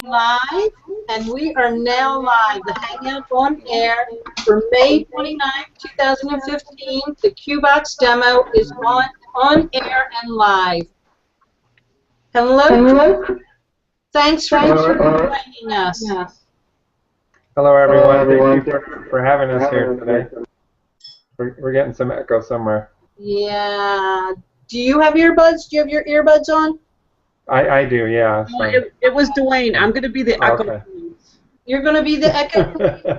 live, and we are now live. The Hangout on air for May 29th, 2015. The QBox demo is on air and live. Hello. Thanks for joining us. Hello, everyone. Thank you for having us here today. We're getting some echo somewhere. Yeah. Do you have earbuds? Do you have your earbuds on? I do, yeah. So. It was Dwayne. I'm going to be the echo. Okay. You're going to be the echo,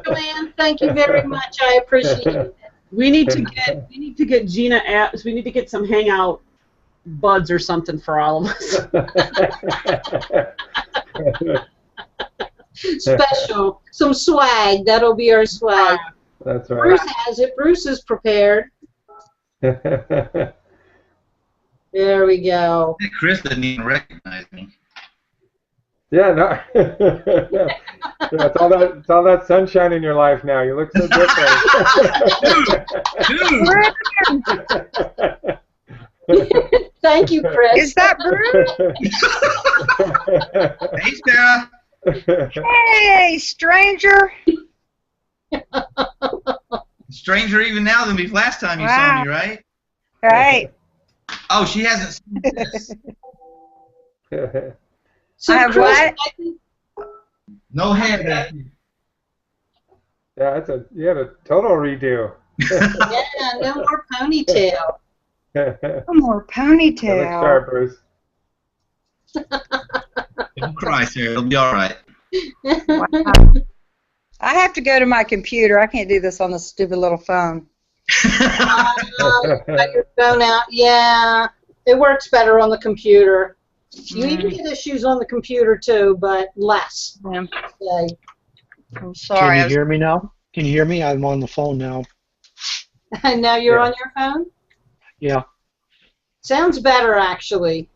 Joanne. Thank you very much. I appreciate it. We need to get Gina apps. We need to get some Hangout buds or something for all of us. Special, some swag. That'll be our swag. That's right. Bruce has it. Bruce is prepared. There we go. Hey, Chris didn't even recognize me. Yeah, no. Yeah, it's all that sunshine in your life now. You look so different. Dude. Thank you, Chris. Is that Bruce? Hey, Sarah. Hey, stranger. Stranger even now than me last time you saw me, right? Right. Oh, she hasn't seen this. So, I have Chris, what? No hair back here. Yeah, you had a total redo. Yeah, no more ponytail. No more ponytail. Yeah, let's start, Bruce. Don't cry, Sarah. It'll be all right. Wow. I have to go to my computer. I can't do this on the stupid little phone. Got your phone out. Yeah, it works better on the computer. You even get issues on the computer too, but less. Yeah. Okay. I'm sorry. Can you hear me now? Can you hear me? I'm on the phone now. And now you're on your phone? Yeah. Sounds better, actually.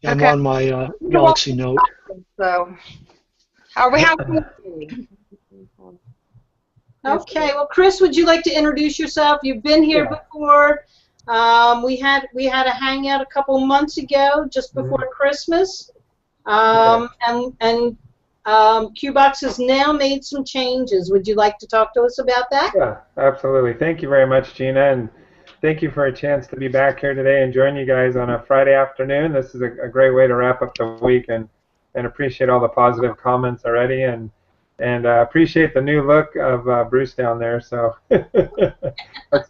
I'm Okay. on my Galaxy Note. So, how we have? Okay. Well, Chris, would you like to introduce yourself? You've been here before. We had a hangout a couple months ago, just before Christmas, and QBox has now made some changes. Would you like to talk to us about that? Yeah, absolutely. Thank you very much, Gina, and thank you for a chance to be back here today and join you guys on a Friday afternoon. This is a great way to wrap up the week, and appreciate all the positive comments already, and appreciate the new look of Bruce down there. So that's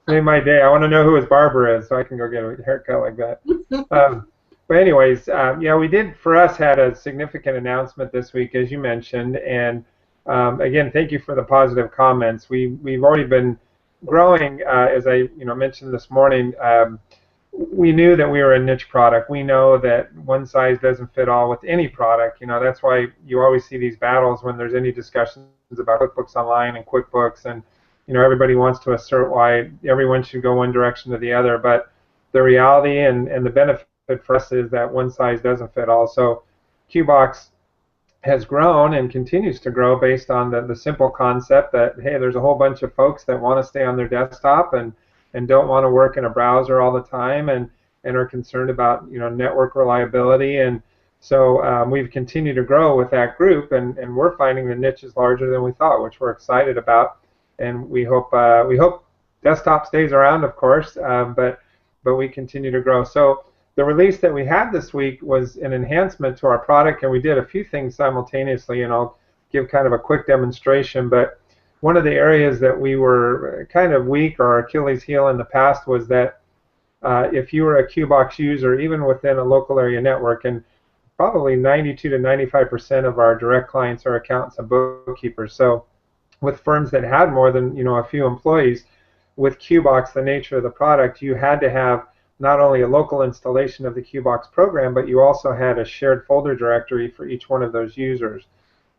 made my day. I want to know who his barber is so I can go get a haircut like that. But anyways, yeah, we did, for us, had a significant announcement this week, as you mentioned, and again, thank you for the positive comments. We've already been growing, as I mentioned this morning. We knew that we were a niche product. We know that one size doesn't fit all with any product. That's why you always see these battles when there's any discussions about QuickBooks Online and QuickBooks, and everybody wants to assert why everyone should go one direction or the other. But the reality and the benefit for us is that one size doesn't fit all. So QBox has grown and continues to grow based on the simple concept that, hey, there's a whole bunch of folks that want to stay on their desktop and don't want to work in a browser all the time and are concerned about network reliability. And so we've continued to grow with that group, and we're finding the niche is larger than we thought, which we're excited about. And we hope desktop stays around, of course, but we continue to grow. So the release that we had this week was an enhancement to our product, and we did a few things simultaneously, and I'll give kind of a quick demonstration. But one of the areas that we were kind of weak, or Achilles heel in the past, was that if you were a QBox user, even within a local area network, and probably 92 to 95% of our direct clients are accountants and bookkeepers. So with firms that had more than a few employees, with QBox, the nature of the product, you had to have not only a local installation of the QBox program, but you also had a shared folder directory for each one of those users.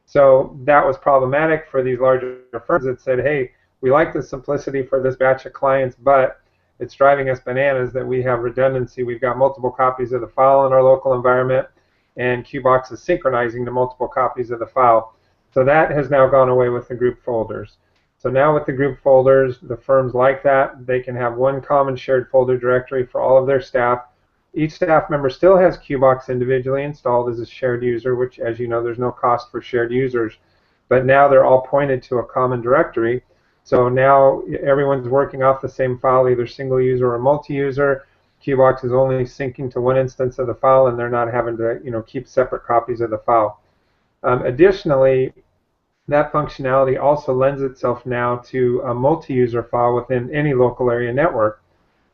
So that was problematic for these larger firms that said, hey, we like the simplicity for this batch of clients, but it's driving us bananas that we have redundancy. We've got multiple copies of the file in our local environment, and QBox is synchronizing to multiple copies of the file. So that has now gone away with the group folders. So now with the group folders, the firms like that, they can have one common shared folder directory for all of their staff. Each staff member still has QBox individually installed as a shared user, which, as you know, there's no cost for shared users. But now they're all pointed to a common directory. So now everyone's working off the same file, either single user or multi-user. QBox is only syncing to one instance of the file, and they're not having to, keep separate copies of the file. Additionally, that functionality also lends itself now to a multi-user file within any local area network.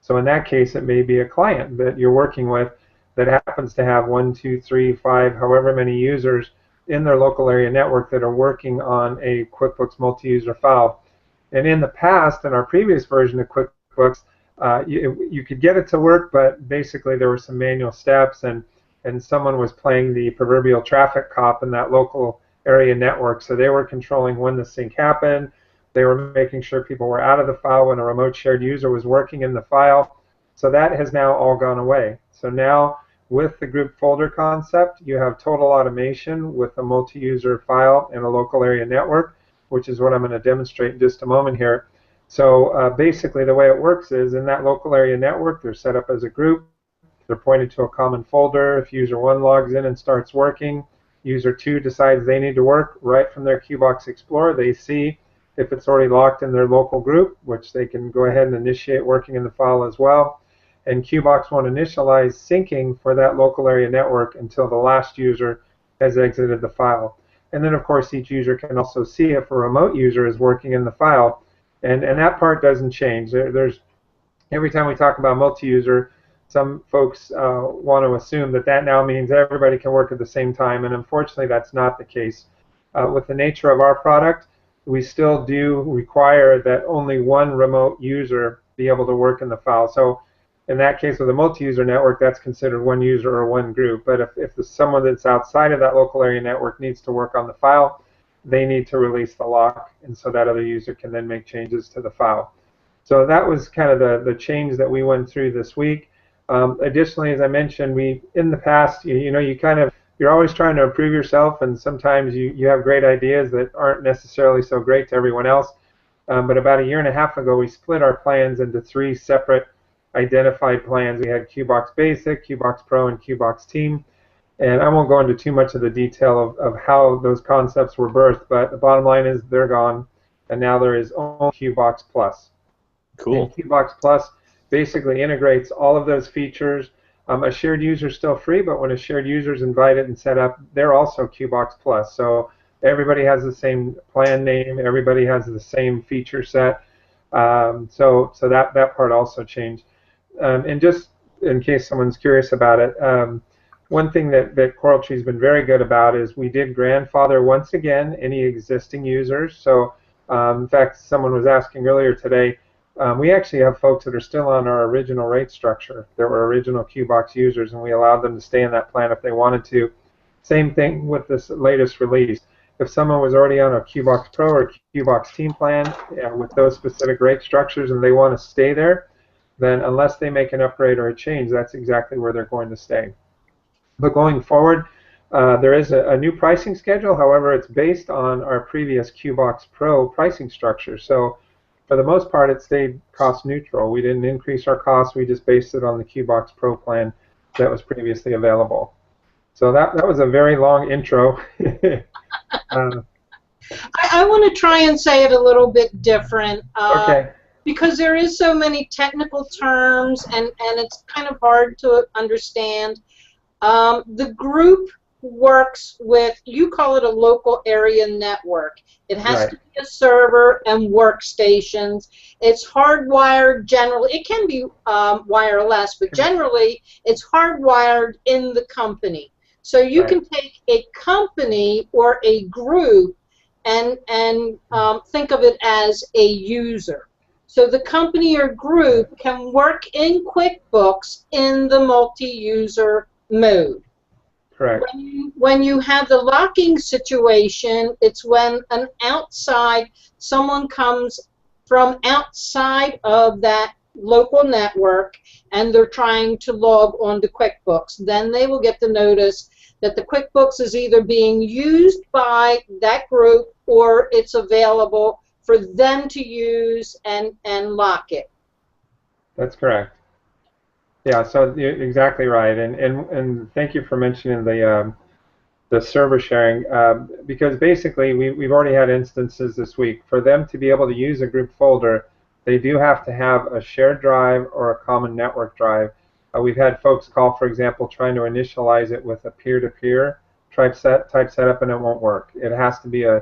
So in that case, it may be a client that you're working with that happens to have 1, 2, 3, 5, however many users in their local area network that are working on a QuickBooks multi-user file. And in the past, in our previous version of QuickBooks, you could get it to work, but basically there were some manual steps, and someone was playing the proverbial traffic cop in that local area network. So they were controlling when the sync happened. They were making sure people were out of the file when a remote shared user was working in the file. So that has now all gone away. So now with the group folder concept, you have total automation with a multi-user file and a local area network, which is what I'm going to demonstrate in just a moment here. So basically the way it works is in that local area network, they're set up as a group. They're pointed to a common folder. If user 1 logs in and starts working, user 2 decides they need to work right from their QBox Explorer. They see if it's already locked in their local group, which they can go ahead and initiate working in the file as well. And QBox won't initialize syncing for that local area network until the last user has exited the file. And then, of course, each user can also see if a remote user is working in the file. And that part doesn't change. There's every time we talk about multi-user, some folks want to assume that now means everybody can work at the same time, and unfortunately that's not the case. With the nature of our product, we still do require that only one remote user be able to work in the file. So in that case, with a multi-user network, that's considered one user or one group. But if someone that's outside of that local area network needs to work on the file, they need to release the lock, and so that other user can then make changes to the file. So that was kind of the change that we went through this week. Additionally, as I mentioned, in the past, you're always trying to improve yourself, and sometimes you have great ideas that aren't necessarily so great to everyone else. But about 1.5 years ago, we split our plans into 3 separate identified plans. We had QBox Basic, QBox Pro, and QBox Team. And I won't go into too much of the detail of how those concepts were birthed, but the bottom line is they're gone, and now there is only QBox Plus. Cool. And QBox Plus basically integrates all of those features. A shared user is still free, but when a shared user is invited and set up, they're also QBox Plus. So everybody has the same plan name, everybody has the same feature set. So that part also changed. And just in case someone's curious about it, one thing that CoralTree has been very good about is we did grandfather once again any existing users. So in fact, someone was asking earlier today, we actually have folks that are still on our original rate structure. There were original QBox users, and we allowed them to stay in that plan if they wanted to. Same thing with this latest release. If someone was already on a QBox Pro or QBox Team plan with those specific rate structures and they want to stay there, then unless they make an upgrade or a change, that's exactly where they're going to stay. But going forward, there is a new pricing schedule. However, it's based on our previous QBox Pro pricing structure. So for the most part, it stayed cost neutral. We didn't increase our costs. We just based it on the QBox Pro plan that was previously available. So that was a very long intro. I want to try and say it a little bit different. Okay. Because there is so many technical terms, and it's kind of hard to understand. The group works with, you call it a local area network. It has to be a server and workstations. It's hardwired generally. It can be wireless, but generally it's hardwired in the company. So you can take a company or a group and think of it as a user. So the company or group can work in QuickBooks in the multi-user mode. Correct. When you have the locking situation, it's when someone comes from outside of that local network and they're trying to log on to QuickBooks. Then they will get the notice that the QuickBooks is either being used by that group or it's available for them to use and lock it. That's correct. Yeah, so you're exactly right, and thank you for mentioning the server sharing, because basically we've already had instances this week. For them to be able to use a group folder, they do have to have a shared drive or a common network drive. We've had folks call, for example, trying to initialize it with a peer-to-peer type setup, and it won't work. It has to be a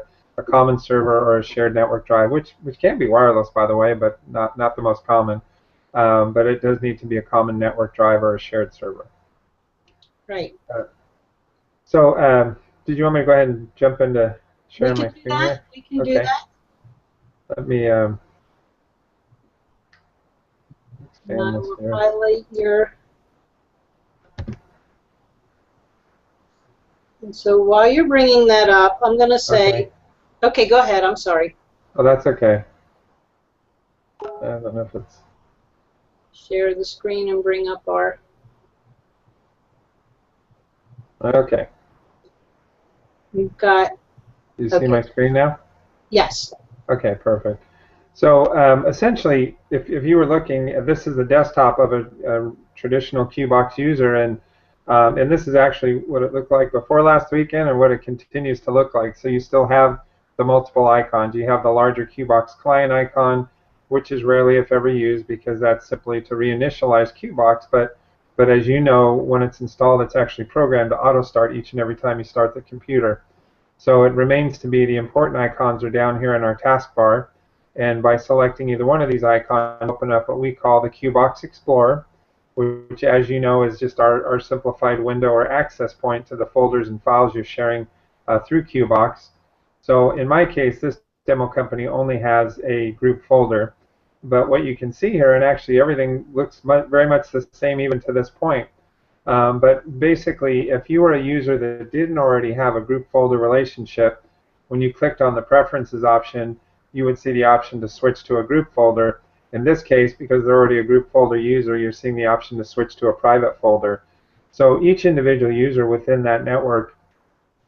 common server or a shared network drive, which can be wireless, by the way, but not the most common. But it does need to be a common network drive or a shared server. Right. So, did you want me to go ahead and jump into sharing my screen here? We can do Okay. that. Let me And expand I this will here. highlight your. And so while you're bringing that up, I'm going to say, okay, go ahead. I'm sorry. Oh, that's okay. I don't know if it's... Share the screen and bring up our. Okay. We've got. Do you see my screen now? Yes. Okay, perfect. So essentially, if you were looking, this is the desktop of a traditional QBox user, and this is actually what it looked like before last weekend and what it continues to look like. So you still have the multiple icons. You have the larger QBox client icon, which is rarely, if ever, used because that's simply to reinitialize QBox. But as you know, when it's installed, it's actually programmed to auto-start each and every time you start the computer. So it remains to be the important icons are down here in our taskbar. And by selecting either one of these icons, open up what we call the QBox Explorer, which, as you know, is just our simplified window or access point to the folders and files you're sharing through QBox. So in my case, this demo company only has a group folder. But what you can see here, and actually everything looks very much the same even to this point, but basically, if you were a user that didn't already have a group folder relationship, when you clicked on the Preferences option, you would see the option to switch to a group folder. In this case, because they're already a group folder user, you're seeing the option to switch to a private folder. So each individual user within that network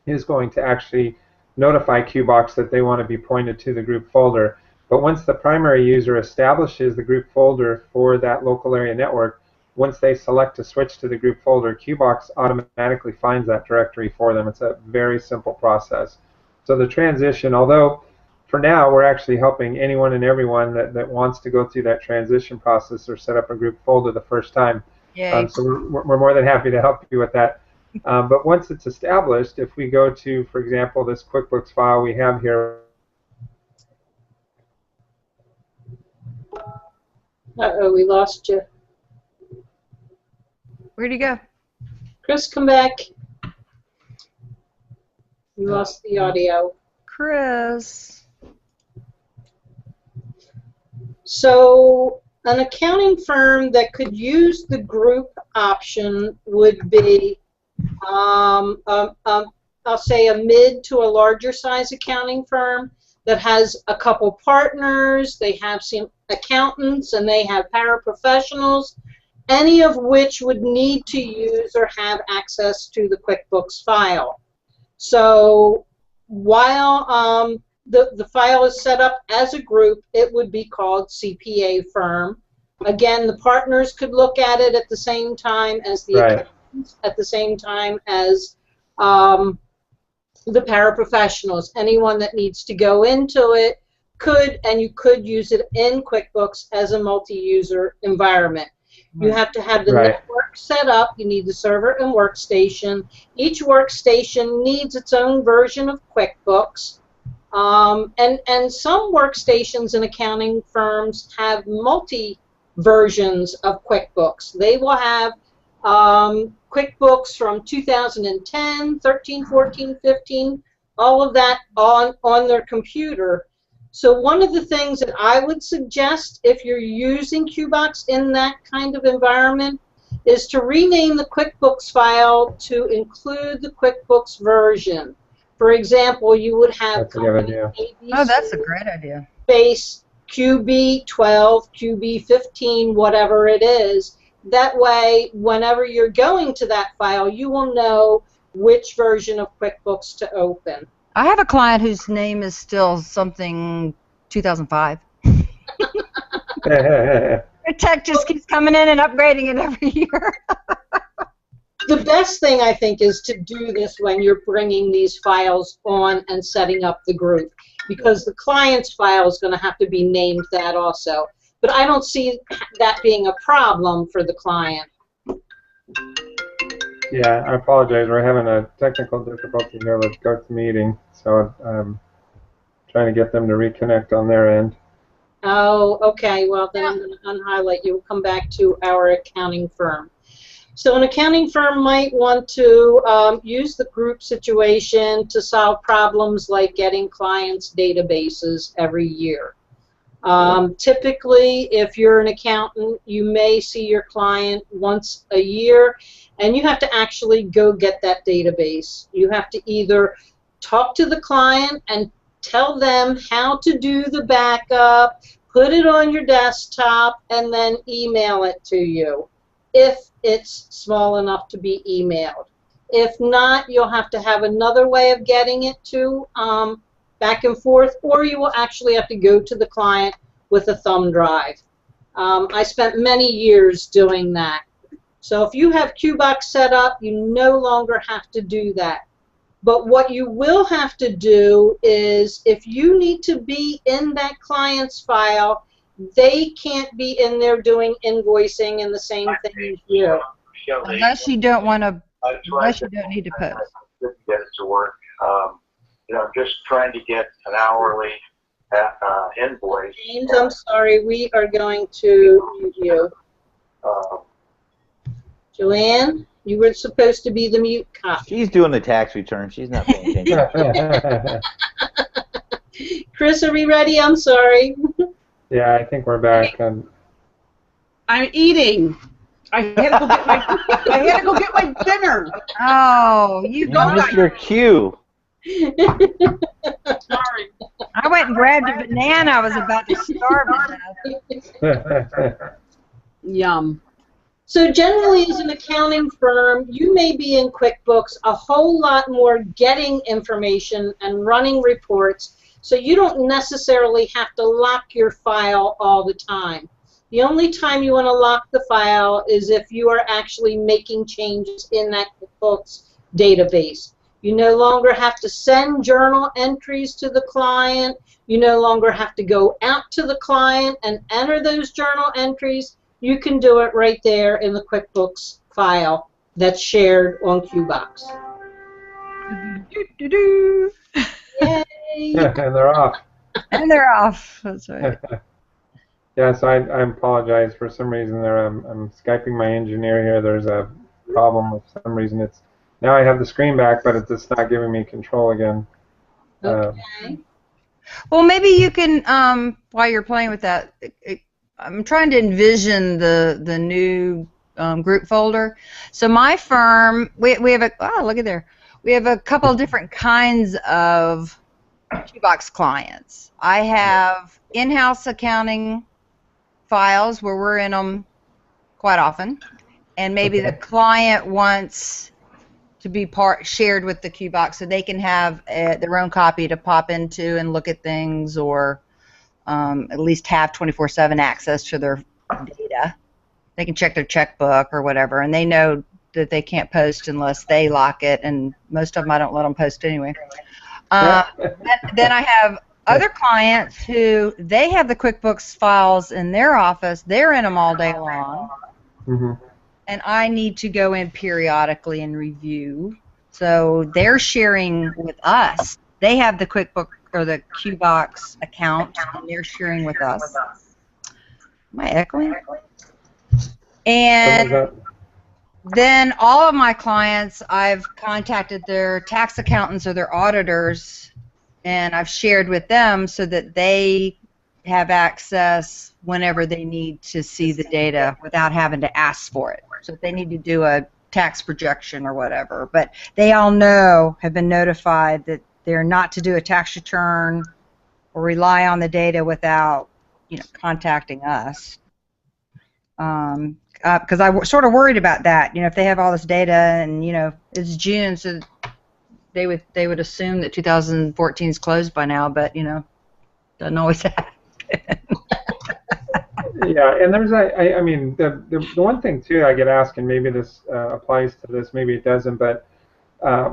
is going to actually notify QBox that they want to be pointed to the group folder. But once the primary user establishes the group folder for that local area network, once they select to switch to the group folder, QBox automatically finds that directory for them. It's a very simple process. So the transition, although for now we're actually helping anyone and everyone that wants to go through that transition process or set up a group folder the first time. So we're more than happy to help you with that. But once it's established, if we go to, for example, this QuickBooks file we have here. Uh-oh, we lost you. Where'd he go? Chris, come back. We lost the audio. Chris. So an accounting firm that could use the group option would be, I'll say, a mid to a larger size accounting firm that has a couple partners, they have some accountants, and they have paraprofessionals, any of which would need to use or have access to the QuickBooks file. So while the file is set up as a group, it would be called CPA firm. Again, the partners could look at it at the same time as the accountants, at the same time as the paraprofessionals. Anyone that needs to go into it could, and you could use it in QuickBooks as a multi-user environment. You have to have the network set up. You need the server and workstation. Each workstation needs its own version of QuickBooks. And some workstations in accounting firms have multi-versions of QuickBooks. They will have QuickBooks from 2010, 13, 14, 15, all of that on their computer. So one of the things that I would suggest if you're using QBox in that kind of environment is to rename the QuickBooks file to include the QuickBooks version. For example, you would have that's a great idea. Space QB12, QB15, whatever it is. That way, whenever you're going to that file, you will know which version of QuickBooks to open. I have a client whose name is still something 2005. And Tech just keeps coming in and upgrading it every year. The best thing, I think, is to do this when you're bringing these files on and setting up the group, because the client's file is going to have to be named that also. But I don't see that being a problem for the client. Yeah, I apologize. We're having a technical difficulty here with GoToMeeting, so I'm trying to get them to reconnect on their end. Oh, okay. Well, then I'm going to unhighlight you. We'll come back to our accounting firm. So an accounting firm might want to use the group situation to solve problems like getting clients' databases every year. Typically, if you're an accountant, you may see your client once a year, and you have to actually go get that database. You have to either talk to the client and tell them how to do the backup, put it on your desktop, and then email it to you, if it's small enough to be emailed. If not, you'll have to have another way of getting it to back and forth, or you will actually have to go to the client with a thumb drive. I spent many years doing that. So if you have QBox set up, you no longer have to do that. But what you will have to do is, if you need to be in that client's file, they can't be in there doing invoicing and the same thing as you. Unless you don't want to, unless you don't need to post. Couldn't get it to work. You know, I'm just trying to get an hourly invoice. James, I'm sorry, we are going to mute you. Joanne, you were supposed to be the mute cop. She's doing the tax return. She's not paying attention. Chris, are we ready? I'm sorry. Yeah, I think we're back. I'm eating. I had to go get my, I had to go get my dinner. Oh, you You go. missed your cue. Sorry. I went and grabbed a banana. I was about to starve to death. Yum. So generally, as an accounting firm, you may be in QuickBooks a whole lot more getting information and running reports, so you don't necessarily have to lock your file all the time. The only time you want to lock the file is if you are actually making changes in that QuickBooks database. You no longer have to send journal entries to the client. You no longer have to go out to the client and enter those journal entries. You can do it right there in the QuickBooks file that's shared on QBox. Yay! And they're off. And they're off. That's right. Yeah, so I apologize. For some reason there, I'm Skyping my engineer here. There's a problem with some reason. It's now I have the screen back, but it's just not giving me control again. Okay. Well, maybe you can, while you're playing with that, I'm trying to envision the new group folder. So my firm, we have a, oh, look at there. We have a couple of different kinds of QBox clients. I have in-house accounting files where we're in them quite often, and maybe the client wants to be shared with the QBox so they can have their own copy to pop into and look at things, or at least have 24/7 access to their data. They can check their checkbook or whatever, and they know that they can't post unless they lock it, and most of them I don't let them post anyway. Then I have other clients who they have the QuickBooks files in their office. They're in them all day long, and I need to go in periodically and review. So they're sharing with us. They have the QuickBook or the QBox account, and they're sharing with us. Am I echoing? And then all of my clients, I've contacted their tax accountants or their auditors, and I've shared with them so that they have access whenever they need to see the data without having to ask for it. So if they need to do a tax projection or whatever, but they all know, have been notified that they're not to do a tax return or rely on the data without, contacting us. Because I sort of worried about that. If they have all this data and it's June, so they would assume that 2014 is closed by now, but doesn't always happen. Yeah, and there's I mean the one thing too I get asked, and maybe this applies to this, maybe it doesn't, but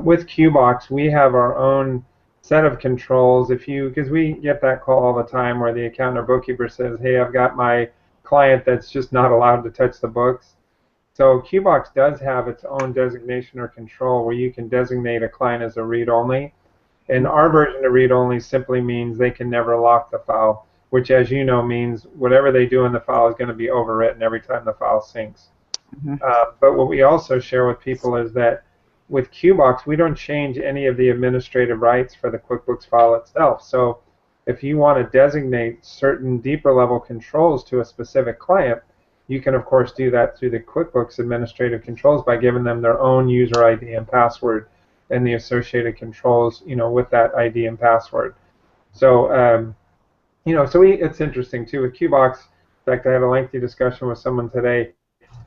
with QBox we have our own set of controls. Because we get that call all the time where the accountant or bookkeeper says, hey, I've got my client that's just not allowed to touch the books. So QBox does have its own designation or control where you can designate a client as a read-only. And our version of read-only simply means they can never lock the file, which, as you know, means whatever they do in the file is going to be overwritten every time the file syncs. But what we also share with people is that with QBox, we don't change any of the administrative rights for the QuickBooks file itself. So if you want to designate certain deeper level controls to a specific client, you can, of course, do that through the QuickBooks administrative controls by giving them their own user ID and password and the associated controls, with that ID and password. So, it's interesting too with QBox. In fact, I had a lengthy discussion with someone today.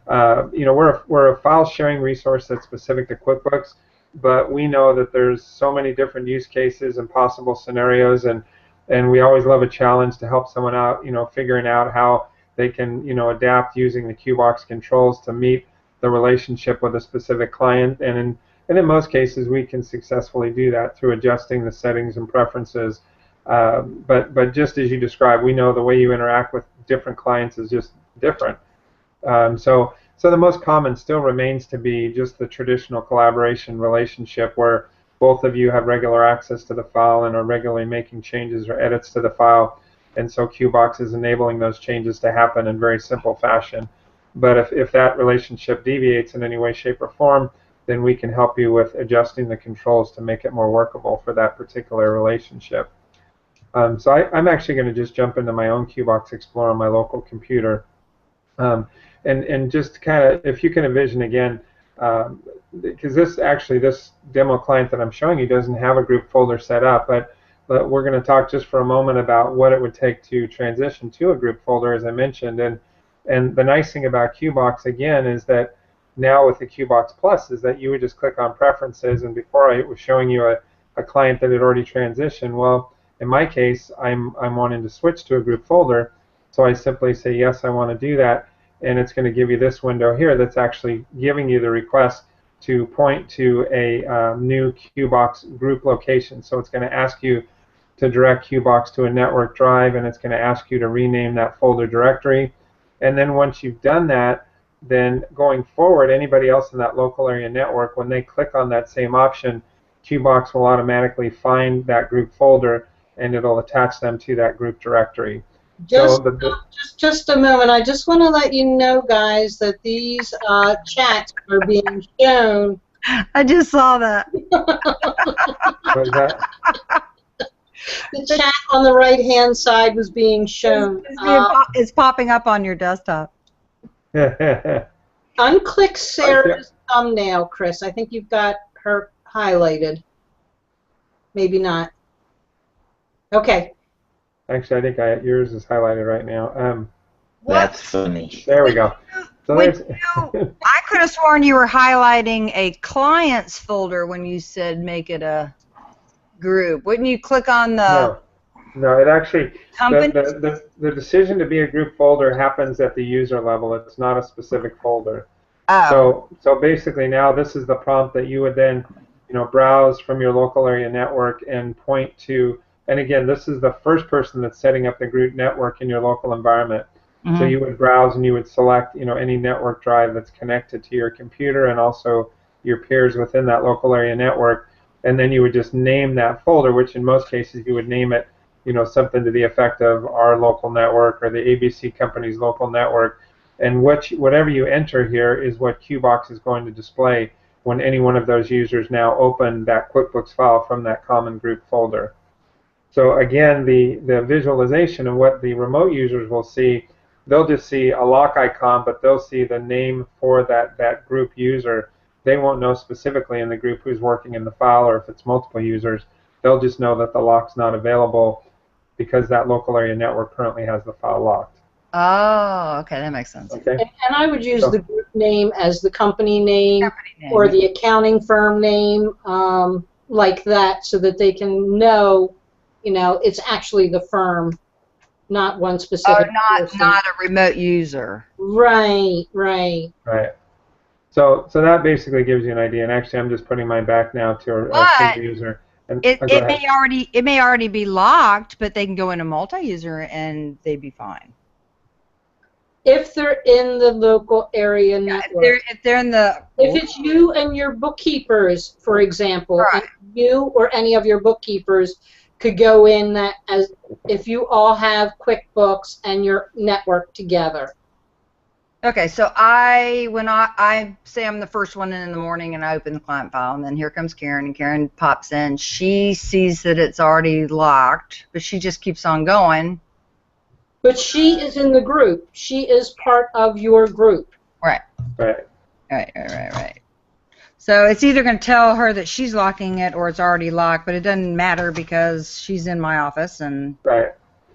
We're a file sharing resource that's specific to QuickBooks, but we know that there's so many different use cases and possible scenarios, and we always love a challenge to help someone out, figuring out how they can, adapt using the QBox controls to meet the relationship with a specific client, and in most cases, we can successfully do that through adjusting the settings and preferences. But just as you described, we know the way you interact with different clients is just different. So the most common still remains to be just the traditional collaboration relationship where both of you have regular access to the file and are regularly making changes or edits to the file. And so QBox is enabling those changes to happen in very simple fashion. But if that relationship deviates in any way, shape, or form, then we can help you with adjusting the controls to make it more workable for that particular relationship. So I'm actually going to just jump into my own QBox Explorer on my local computer. And just kind of, if you can envision again, because this demo client that I'm showing you doesn't have a group folder set up, but we're going to talk just for a moment about what it would take to transition to a group folder, as I mentioned. And the nice thing about QBox, again, is that now with the QBox Plus is that you would just click on Preferences, and before I was showing you a client that had already transitioned, well, in my case, I'm wanting to switch to a group folder, so I simply say, yes, I want to do that, and it's going to give you this window here that's actually giving you the request to point to a new QBox group location. So it's going to ask you to direct QBox to a network drive, and it's going to ask you to rename that folder directory. And then once you've done that, then going forward, anybody else in that local area network, when they click on that same option, QBox will automatically find that group folder, and it'll attach them to that group directory. Just a moment. I just want to let you know, guys, that these chats are being shown. I just saw that. What is that? The chat on the right-hand side was being shown. It's popping up on your desktop. Unclick Sarah's thumbnail, Chris. I think you've got her highlighted. Maybe not. Okay. Actually, I think yours is highlighted right now. That's funny. There we go. So I could have sworn you were highlighting a clients folder when you said make it a group. Wouldn't you click on the No, it actually, company? the decision to be a group folder happens at the user level. It's not a specific folder. Oh. So basically now this is the prompt that you would then browse from your local area network and point to. And again, this is the first person that's setting up the group network in your local environment. Mm-hmm. So you would browse and you would select, any network drive that's connected to your computer and also your peers within that local area network. And then you would just name that folder, which in most cases you would name it, something to the effect of our local network or the ABC company's local network. And whatever you enter here is what QBox is going to display when any one of those users now open that QuickBooks file from that common group folder. So again, the visualization of what the remote users will see, they'll just see a lock icon, but they'll see the name for that group user. They won't know specifically in the group who's working in the file, or if it's multiple users. They'll just know that the lock's not available because that local area network currently has the file locked. Oh, okay, that makes sense. Okay. And I would use the group name as the company name or the accounting firm name, like that, so that they can know, it's actually the firm not one Oh, specific person. not a remote user. Right. Right. So that basically gives you an idea. And actually, I'm just putting mine back now to a But single user. And it go ahead. may already be locked, but they can go into multi-user and they'd be fine. If they're in the local area network. If they're in the. If it's you and your bookkeepers, for example, Right. and you or any of your bookkeepers could go in that as if you all have QuickBooks and you're networked together. Okay, so when I say I'm the first one in the morning and I open the client file, and then here comes Karen, and Karen pops in. She sees that it's already locked, but she just keeps on going. But she is in the group. She is part of your group. Right. Right. So it's either going to tell her that she's locking it or it's already locked, but it doesn't matter because she's in my office and. Right.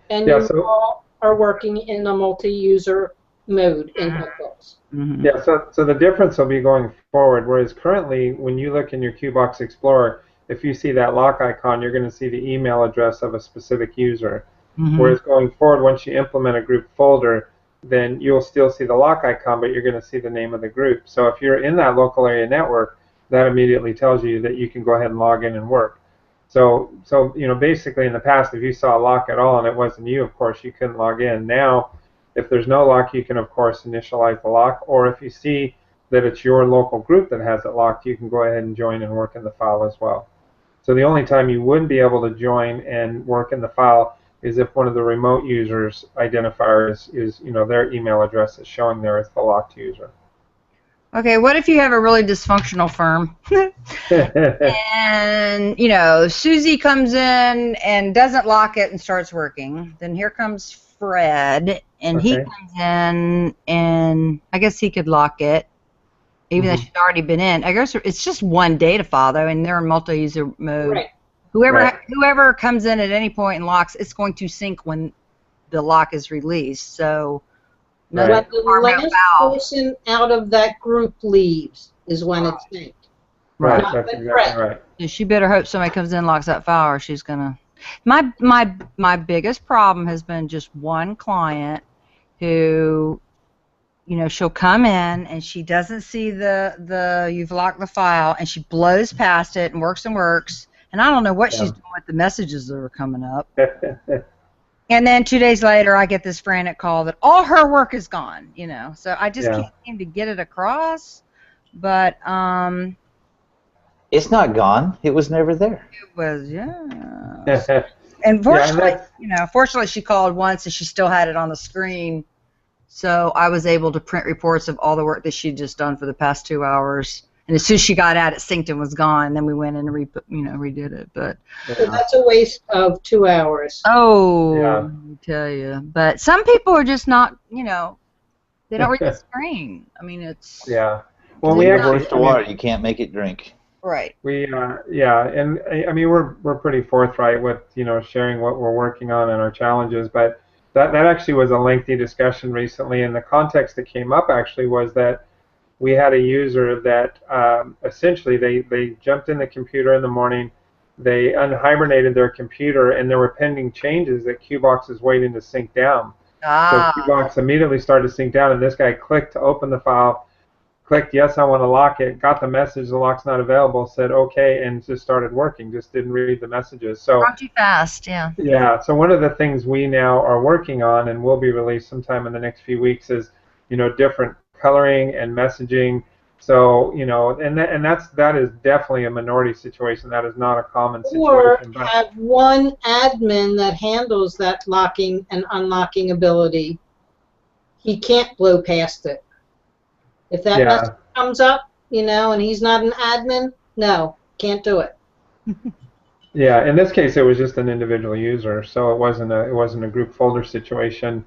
And Yeah, you all are working in a multi-user mode in QuickBooks. Mm-hmm. Yeah, so the difference will be going forward, whereas currently when you look in your QBox Explorer, if you see that lock icon, you're going to see the email address of a specific user. Mm-hmm. Whereas going forward, once you implement a group folder, then you'll still see the lock icon, but you're going to see the name of the group. So if you're in that local area network, that immediately tells you that you can go ahead and log in and work. So basically in the past, if you saw a lock at all and it wasn't you, of course, you couldn't log in. Now, if there's no lock, you can, of course, initialize the lock. Or if you see that it's your local group that has it locked, you can go ahead and join and work in the file as well. So the only time you wouldn't be able to join and work in the file is if one of the remote users' identifiers is their email address is showing there as the locked user. Okay, what if you have a really dysfunctional firm? And, Susie comes in and doesn't lock it and starts working. Then here comes Fred, and he comes in, and I guess he could lock it, even though she's already been in. I guess it's just one data file, though, and they're in multi-user mode. Right. Whoever comes in at any point and locks, it's going to sync when the lock is released. So, But the last person out of that group leaves is when it's synced. Right, that's exactly right. Yeah, she better hope somebody comes in and locks that file, or she's gonna. My biggest problem has been just one client who, she'll come in and she doesn't see the you've locked the file, and she blows past it and works, and I don't know what she's doing with the messages that are coming up. And then 2 days later, I get this frantic call that all her work is gone. So I just can't seem to get it across, but It's not gone. It was never there. It was, And fortunately, fortunately she called once and she still had it on the screen, so I was able to print reports of all the work that she'd just done for the past 2 hours. And as soon as she got out, it synced and was gone. Then we went in and redid it. But so that's a waste of 2 hours. let me tell you. But some people are just not, they don't read the screen. I mean, it's Well, we actually worse to water. You can't make it drink. right. We and I mean we're pretty forthright with sharing what we're working on and our challenges, but that actually was a lengthy discussion recently, and the context that came up actually was that we had a user that essentially they jumped in the computer in the morning, they unhibernated their computer, and there were pending changes that QBox is waiting to sync down. So QBox immediately started to sync down, and this guy clicked to open the file, clicked yes, I want to lock it, got the message the lock's not available, said okay, and just started working, just didn't read the messages. So Not too fast, yeah. Yeah, so one of the things we now are working on and will be released sometime in the next few weeks is different coloring and messaging. So that is definitely a minority situation. That is not a common situation. Or have one admin that handles that locking and unlocking ability. He can't blow past it. If that message comes up, and he's not an admin, no, can't do it. Yeah, in this case, it was just an individual user, so it wasn't a group folder situation.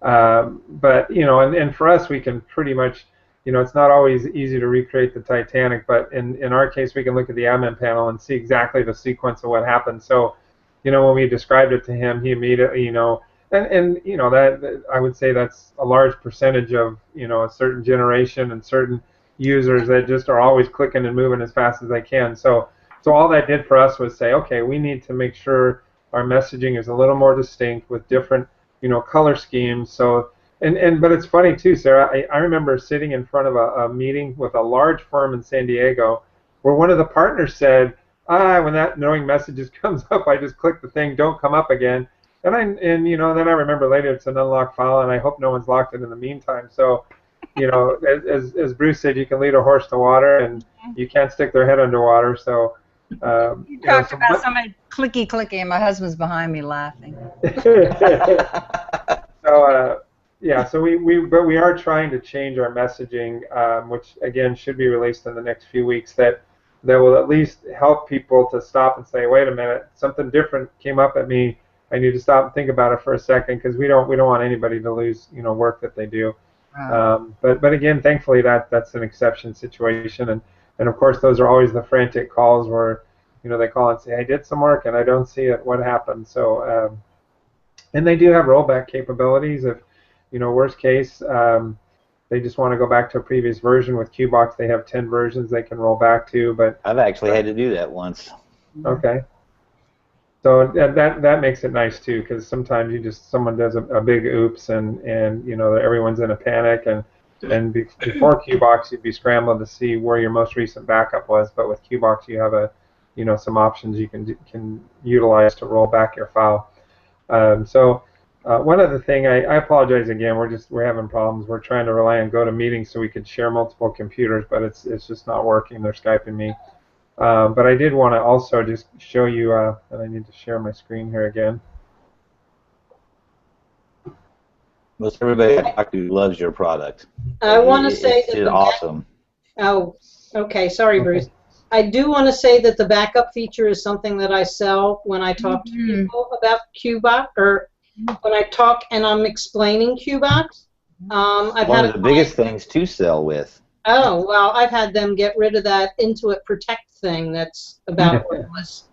But and for us, we can pretty much, it's not always easy to recreate the Titanic, but in our case, we can look at the admin panel and see exactly the sequence of what happened. So, when we described it to him, he immediately, that I would say that's a large percentage of a certain generation and certain users that just are always clicking and moving as fast as they can. So all that did for us was say, okay, we need to make sure our messaging is a little more distinct with different color schemes. So, but it's funny too, Sarah. I remember sitting in front of a meeting with a large firm in San Diego, where one of the partners said, when that knowing messages comes up, I just click the thing, don't come up again. And then I remember later it's an unlocked file, and I hope no one's locked it in the meantime. So, as Bruce said, you can lead a horse to water, and you can't stick their head underwater. So. You talked about somebody clicky, and my husband's behind me laughing. So we are trying to change our messaging, which again should be released in the next few weeks. That will at least help people to stop and say, wait a minute, something different came up at me. I need to stop and think about it for a second, because we don't want anybody to lose work that they do. Wow. But again, thankfully that's an exception situation, and of course those are always the frantic calls where they call and say, I did some work and I don't see it, what happened? So and they do have rollback capabilities. If worst case they just want to go back to a previous version. With QBox they have 10 versions they can roll back to. But I've actually had to do that once. Okay. So that makes it nice too, because sometimes someone does a big oops and everyone's in a panic, and before QBox you'd be scrambling to see where your most recent backup was, but with QBox you have some options you can utilize to roll back your file. One other thing, I apologize again, we're having problems. We're trying to rely on GoToMeeting so we could share multiple computers, but it's just not working. They're Skyping me. But I did want to also just show you, and I need to share my screen here again. Most everybody I talk to loves your product. I want to say it's awesome. Oh, okay. Sorry, Bruce. I do want to say that the backup feature is something that I sell when I talk to people about QBox, or when I talk and I'm explaining QBox. I've One had of the biggest things to sell with. Oh, well, I've had them get rid of that Intuit Protect thing that's about worthless.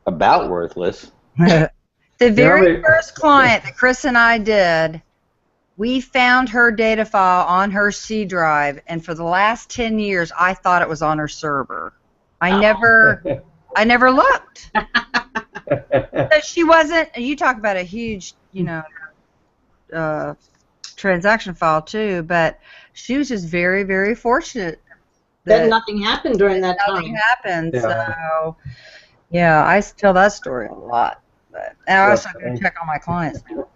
About worthless? The very first client that Chris and I did, we found her data file on her C drive, and for the last 10 years I thought it was on her server. I never looked. So she wasn't. You talk about a huge, transaction file too, but she was just very, very fortunate that nothing happened during that time. Nothing happened. Yeah. So, yeah, I tell that story a lot. But and I also go check on my clients now.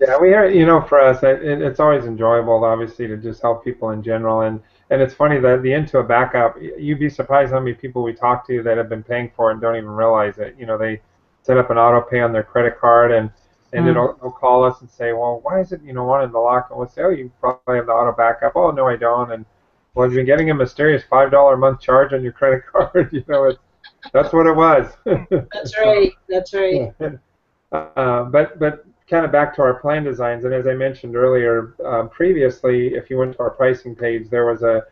Yeah, we are. For us, it's always enjoyable, obviously, to just help people in general. And it's funny that the Intuit backup, you'd be surprised how many people we talk to that have been paying for it and don't even realize it. They set up an auto pay on their credit card, and it'll call us and say, well, why is it wanting to lock? And we'll say, oh, you probably have the auto backup. Oh, no, I don't. And well, you've been getting a mysterious $5 a month charge on your credit card. That's what it was. That's right. That's right. But kind of back to our plan designs, and as I mentioned earlier, previously, if you went to our pricing page, there was a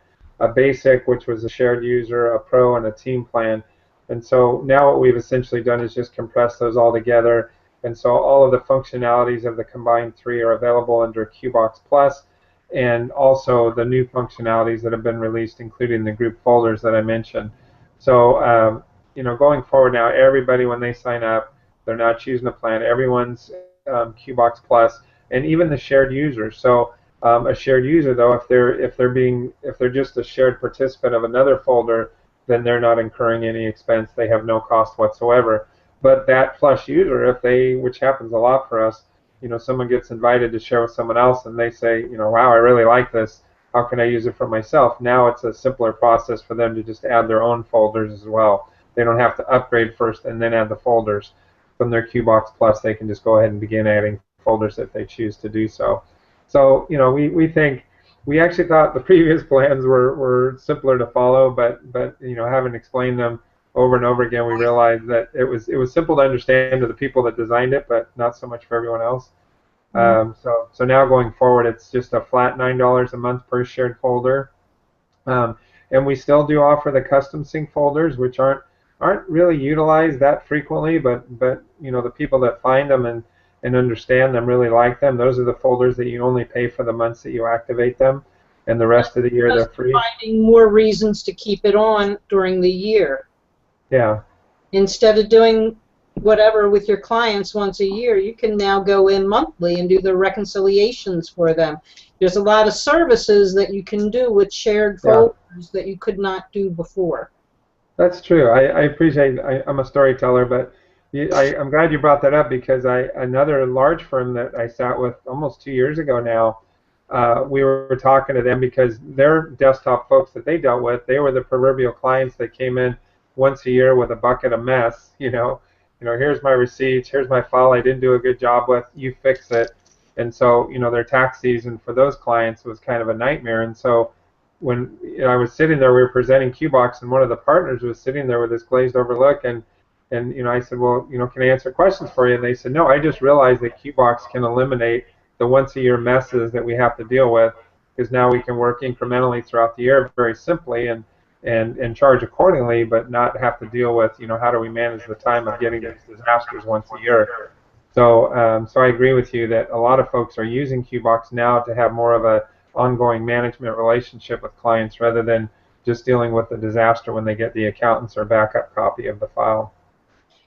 basic, which was a shared user, a pro, and a team plan. And so now what we've essentially done is just compress those all together. And so all of the functionalities of the combined 3 are available under QBox Plus, and also the new functionalities that have been released, including the group folders that I mentioned. So going forward now, everybody, when they sign up, they're not choosing a plan. Everyone's QBox Plus, and even the shared user. So a shared user, though, if they're just a shared participant of another folder, then they're not incurring any expense. They have no cost whatsoever. But that Plus user, which happens a lot for us, someone gets invited to share with someone else, and they say, wow, I really like this. How can I use it for myself? Now it's a simpler process for them to just add their own folders as well. They don't have to upgrade first and then add the folders. From their QBox Plus, they can just go ahead and begin adding folders if they choose to do so. So, we actually thought the previous plans were simpler to follow, but having explained them over and over again, we realized that it was simple to understand to the people that designed it, but not so much for everyone else. So now going forward, it's just a flat $9 a month per shared folder, and we still do offer the custom sync folders, which aren't really utilized that frequently, but the people that find them and understand them really like them. Those are the folders that you only pay for the months that you activate them, and the rest of the year they're free. Finding more reasons to keep it on during the year. Yeah. Instead of doing whatever with your clients once a year, you can now go in monthly and do the reconciliations for them. There's a lot of services that you can do with shared folders that you could not do before. That's true. I appreciate. I'm a storyteller, but I'm glad you brought that up because another large firm that I sat with almost 2 years ago now, we were talking to them because their desktop folks that they dealt with, they were the proverbial clients that came in once a year with a bucket of mess. Here's my receipts, here's my file I didn't do a good job with, you fix it. And so, their tax season for those clients was kind of a nightmare. And so when I was sitting there, we were presenting QBox, and one of the partners was sitting there with this glazed over look, and I said, well, can I answer questions for you? And they said, no, I just realized that QBox can eliminate the once a year messes that we have to deal with, because now we can work incrementally throughout the year very simply and charge accordingly, but not have to deal with, how do we manage the time of getting these disasters once a year. So I agree with you that a lot of folks are using QBox now to have more of a ongoing management relationship with clients rather than just dealing with the disaster when they get the accountants or backup copy of the file.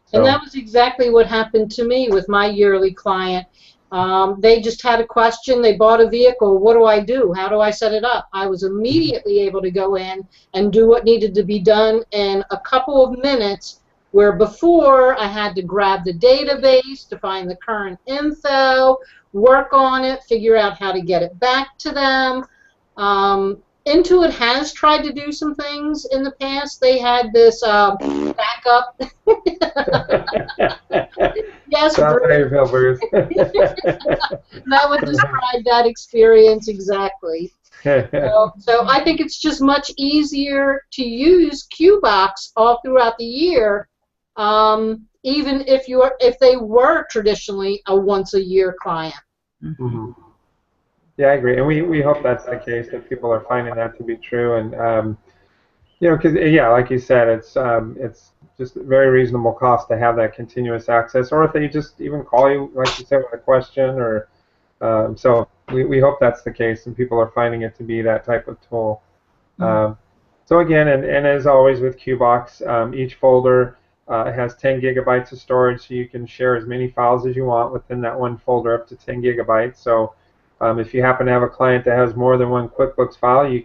So. And that was exactly what happened to me with my yearly client. They just had a question. They bought a vehicle. What do I do? How do I set it up? I was immediately able to go in and do what needed to be done in a couple of minutes, where before I had to grab the database to find the current info, work on it, figure out how to get it back to them. Intuit has tried to do some things in the past. They had this backup. Yes, Bruce. That would describe that experience exactly. So I think it's just much easier to use QBox all throughout the year, even if they were traditionally a once-a-year client. Mm-hmm. Yeah, I agree, and we hope that's the case, that people are finding that to be true, and because like you said, it's just a very reasonable cost to have that continuous access, or if they just even call you, like you said, with a question, or so we hope that's the case, and people are finding it to be that type of tool. So again, and as always with QBox, each folder has 10 gigabytes of storage, so you can share as many files as you want within that one folder, up to 10 gigabytes. So if you happen to have a client that has more than one QuickBooks file, you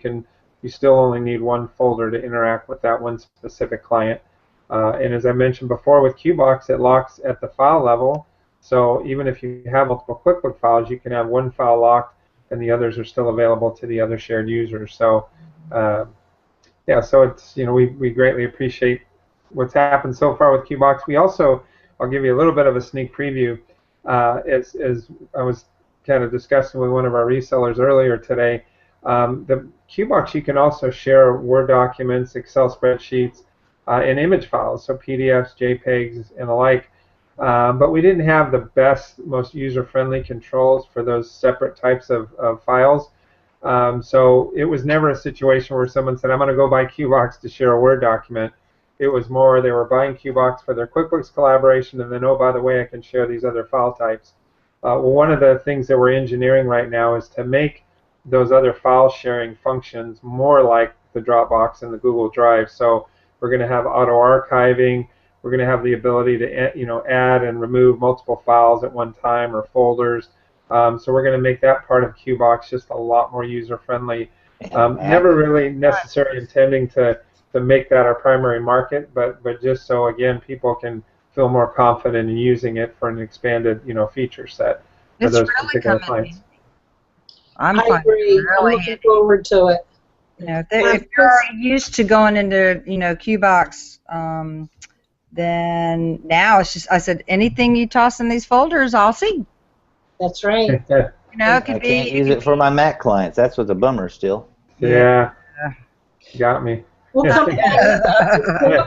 still only need one folder to interact with that one specific client. And as I mentioned before, with QBox, it locks at the file level. So even if you have multiple QuickBooks files, you can have one file locked, and the others are still available to the other shared users. So so it's we greatly appreciate what's happened so far with QBox. We also, I'll give you a little bit of a sneak preview. As I was kind of discussing with one of our resellers earlier today, the QBox, you can also share Word documents, Excel spreadsheets, and image files, so PDFs, JPEGs, and the like. But we didn't have the best, most user-friendly controls for those separate types of files. So it was never a situation where someone said, I'm going to go buy QBox to share a Word document. It was more they were buying QBox for their QuickBooks collaboration, and then, oh, by the way, I can share these other file types. Well, one of the things that we're engineering right now is to make those other file sharing functions more like the Dropbox and the Google Drive. So we're going to have auto archiving. We're going to have the ability to add and remove multiple files at one time, or folders. So we're going to make that part of QBox just a lot more user friendly. Never really necessarily intending to make that our primary market, but just so again people can feel more confident in using it for an expanded feature set for those particular clients. I agree. I'm looking forward to it. If you're already used to going into QBox, then now it's just, I said, anything you toss in these folders, I'll see. That's right. It could I can't use it for my Mac clients. That's what's a bummer still. Yeah. Got me. We'll come back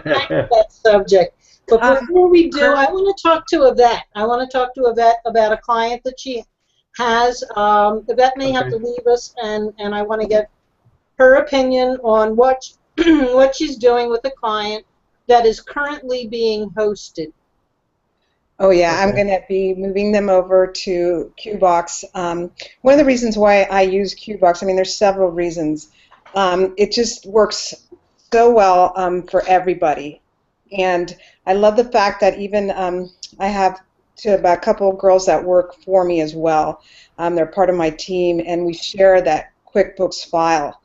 to that subject. But before we do, I want to talk to Yvette. I want to talk to Yvette about a client that she has. Yvette may have to leave us, and I want to get her opinion on what she's doing with a client that is currently being hosted. Oh yeah, I'm going to be moving them over to QBox. One of the reasons why I use QBox, I mean, there's several reasons. It just works so well for everybody. And I love the fact that even I have about a couple of girls that work for me as well. They're part of my team, and we share that QuickBooks file.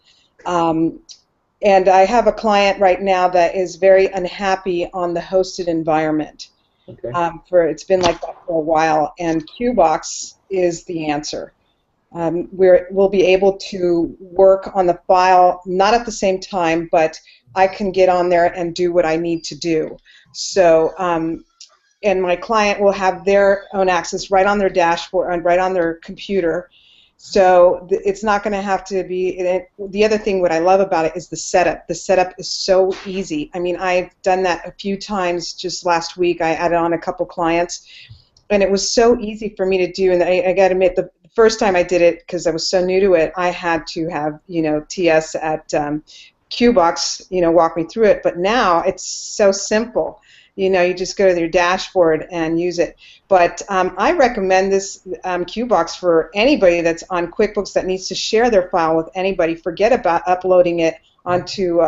And I have a client right now that is very unhappy on the hosted environment. Okay. It's been like that for a while, and QBox is the answer. We'll be able to work on the file, not at the same time, but I can get on there and do what I need to do. So, and my client will have their own access right on their dashboard and right on their computer. So it's not going to have to be. The other thing, what I love about it is the setup. The setup is so easy. I mean, I've done that a few times. Just last week, I added on a couple clients, and it was so easy for me to do. And I got to admit, the first time I did it, because I was so new to it, I had to have TS at QBox walk me through it. But now it's so simple. You just go to your dashboard and use it. But I recommend this QBox for anybody that's on QuickBooks that needs to share their file with anybody. Forget about uploading it onto,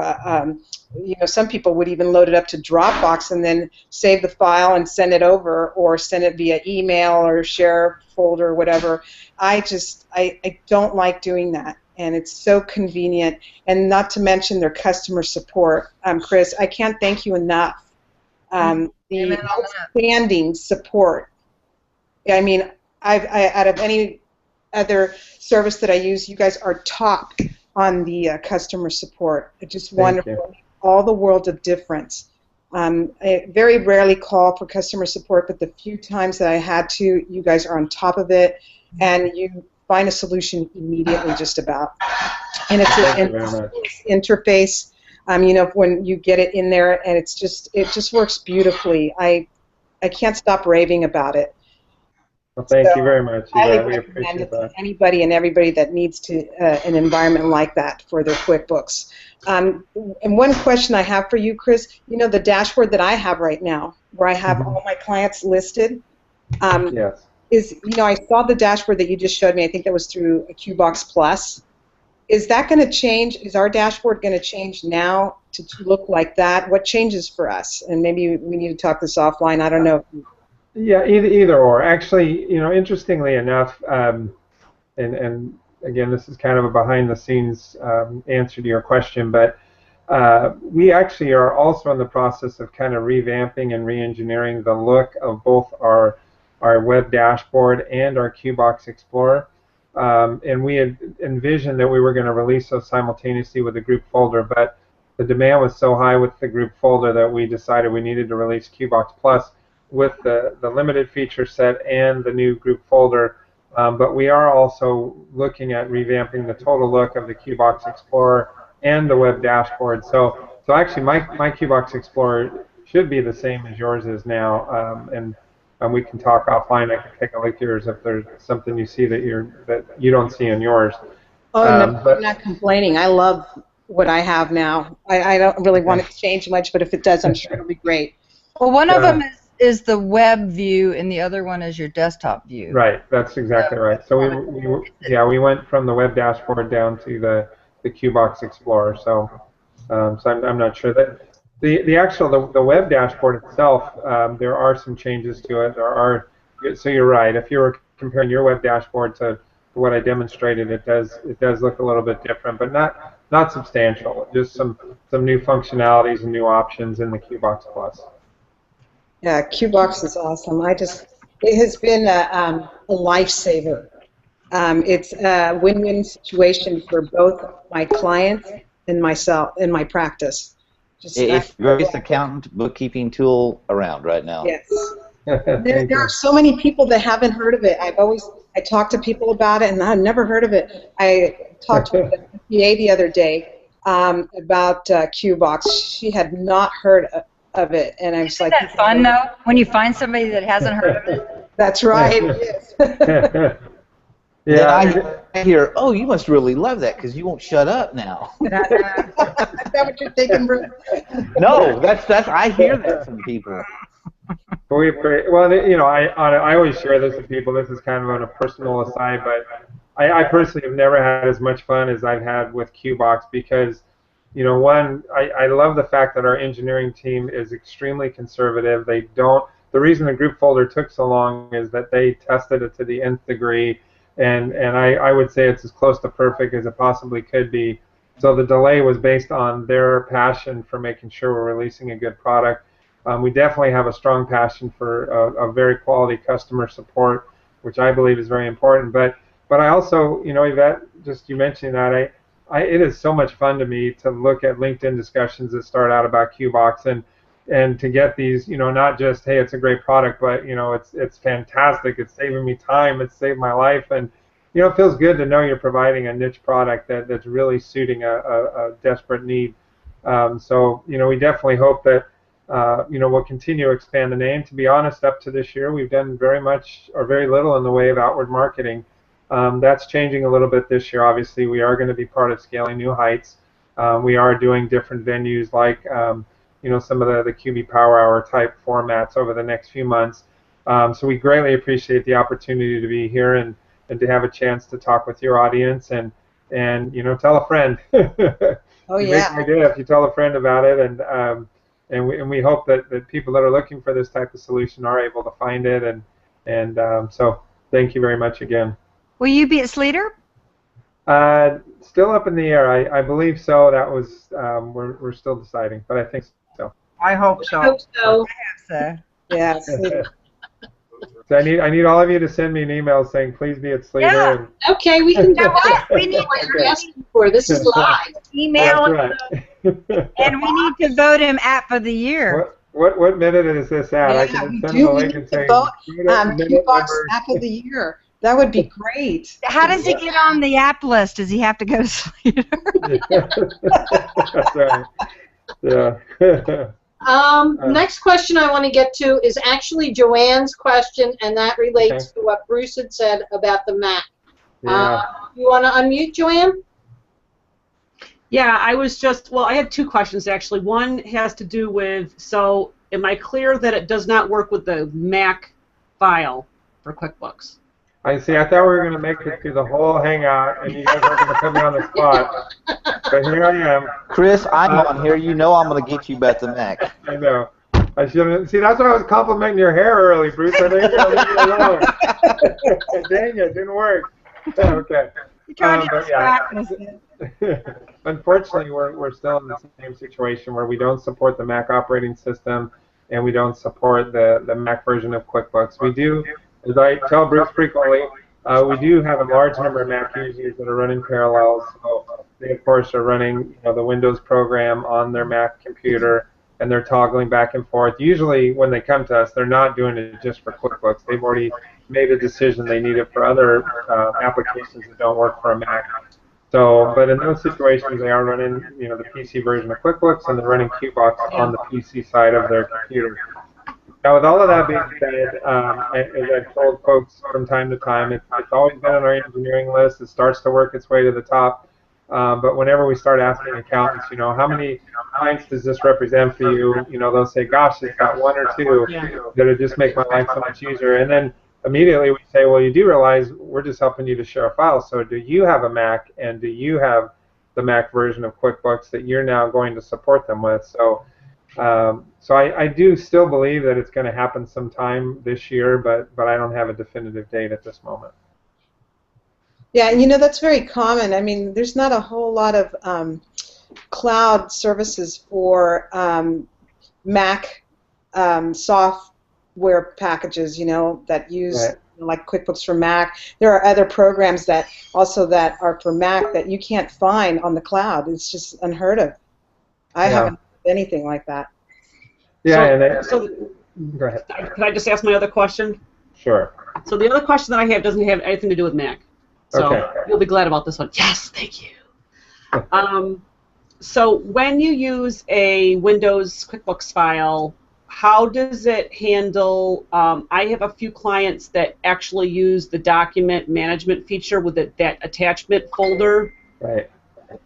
some people would even load it up to Dropbox and then save the file and send it over, or send it via email or share folder or whatever. I don't like doing that. And it's so convenient. And not to mention their customer support. Chris, I can't thank you enough. The outstanding support. I mean, out of any other service that I use, you guys are top on the customer support. It's just wonderful. All the world of difference. I very rarely call for customer support, but the few times that I had to, you guys are on top of it, and you find a solution immediately, just about. And it's an interface. When you get it in there, and it just works beautifully. I can't stop raving about it. Well, thank you very much. I highly recommend it to anybody and everybody that needs an environment like that for their QuickBooks. And one question I have for you, Chris, the dashboard that I have right now, where I have all my clients listed, yes. I saw the dashboard that you just showed me. I think that was through a QBox Plus. Is that going to change? Is our dashboard going to change now to look like that? What changes for us? And maybe we need to talk this offline. I don't know. Yeah, either or. Actually, interestingly enough, and again, this is kind of a behind-the-scenes answer to your question, but we actually are also in the process of kind of revamping and re-engineering the look of both our web dashboard and our QBox Explorer. And we had envisioned that we were going to release those simultaneously with the group folder, but the demand was so high with the group folder that we decided we needed to release QBox Plus with the limited feature set and the new group folder. But we are also looking at revamping the total look of the QBox Explorer and the web dashboard. So actually, my QBox Explorer should be the same as yours is now, and we can talk offline. I can take a look at yours if there's something you see that you don't see in yours. Oh, no, I'm not complaining. I love what I have now. I don't really want it to change much, but if it does, I'm sure it'll be great. Well, one of them is the web view, and the other one is your desktop view. Right, that's exactly right. So we went from the web dashboard down to the QBox Explorer. So I'm not sure that. The web dashboard itself, there are some changes to it. So you're right. If you were comparing your web dashboard to what I demonstrated, it does look a little bit different, but not substantial. Just some new functionalities and new options in the QBox Plus. Yeah, QBox is awesome. It has been a lifesaver. It's a win-win situation for both my clients and myself in my practice. It's the greatest accountant bookkeeping tool around right now. Yes. There are so many people that haven't heard of it. I talked to people about it, and I've never heard of it. I talked to a PA the other day about QBox. She had not heard of it, and I was like, "Isn't that fun, though? When you find somebody that hasn't heard of it." That's right. Yes. Yeah, I hear, oh, you must really love that because you won't shut up now. Is that what you're thinking, Bruce? No, that's I hear that from people. Well, I always share this with people. This is kind of on a personal aside, but I personally have never had as much fun as I've had with QBox because you know, one, I love the fact that our engineering team is extremely conservative. They don't. The reason the group folder took so long is that they tested it to the nth degree, and I would say it's as close to perfect as it possibly could be. So the delay was based on their passion for making sure we're releasing a good product. We definitely have a strong passion for a very quality customer support, which I believe is very important. But I also, you know, Yvette, just you mentioning that, it is so much fun to me to look at LinkedIn discussions that start out about QBox and to get these, you know, not just, hey, it's a great product, but, you know, it's fantastic, it's saving me time, it's saved my life, and, you know, it feels good to know you're providing a niche product that's really suiting a desperate need. So, you know, we definitely hope that, you know, we'll continue to expand the name. To be honest, up to this year, we've done very much or very little in the way of outward marketing. That's changing a little bit this year. Obviously, we are going to be part of Scaling New Heights. We are doing different venues like, you know, some of the QB Power Hour type formats over the next few months. So we greatly appreciate the opportunity to be here and to have a chance to talk with your audience and you know, tell a friend. Oh, You yeah. make an idea if you tell a friend about it, and we hope that people that are looking for this type of solution are able to find it, and so thank you very much again. Will you be at Sleater? Still up in the air. I believe so. That was we're still deciding, but I think so. I hope I so. hope so. So. Yes. So I need all of you to send me an email saying please be at Sleater. Yeah. And, Okay, we can do Now what? that. We need What you're to asking for. This is live. email that's right. and we need to vote him App of the Year. What minute is this at? I Yeah, can we send do. them a We link need and to say vote minute QBox number. App of the Year. That would be great. How does he get on the app list? Does he have to go to Sleater? That's right. Yeah. Next question I want to get to is actually Joanne's question, and that relates to what Bruce had said about the Mac. Yeah. You want to unmute, Joanne? Yeah, I was just, well, I had two questions actually. One has to do with, so am I clear that it does not work with the Mac file for QuickBooks? I see. I thought we were going to make it through the whole hangout, and you guys were going to put me on the spot. But here I am. Chris, I'm on here. You know I'm going to get you about the Mac. I know. I shouldn't. See, that's why I was complimenting your hair early, Bruce. I think you're going to leave me alone. Dang it, didn't work. Okay. You're trying to But distract us. Unfortunately, we're still in the same situation where we don't support the Mac operating system, and we don't support the Mac version of QuickBooks. We do. As I tell Bruce frequently, we do have a large number of Mac users that are running Parallels. So they, of course, are running, you know, the Windows program on their Mac computer, and they're toggling back and forth. Usually, when they come to us, they're not doing it just for QuickBooks. They've already made a decision they need it for other applications that don't work for a Mac. So, but in those situations, they are running, you know, the PC version of QuickBooks, and they're running QBox on the PC side of their computer. Now, with all of that being said, as I've told folks from time to time, it's always been on our engineering list. It starts to work its way to the top. But whenever we start asking accountants, you know, how many clients does this represent for you? You know, they'll say, gosh, it's got one or two that would just make my life so much easier. And then immediately we say, well, you do realize we're just helping you to share a file. So do you have a Mac, and do you have the Mac version of QuickBooks that you're now going to support them with? So I do still believe that it's going to happen sometime this year, but I don't have a definitive date at this moment. Yeah, and you know, that's very common. I mean, there's not a whole lot of cloud services for Mac software packages, you know, that use like QuickBooks for Mac. There are other programs that also that are for Mac that you can't find on the cloud. It's just unheard of. I haven't heard anything like that. Yeah, so go ahead. Can I just ask my other question? Sure. So the other question that I have doesn't have anything to do with Mac. So you'll be glad about this one. Yes, thank you. So when you use a Windows QuickBooks file, how does it handle, I have a few clients that actually use the document management feature with that attachment folder. Right.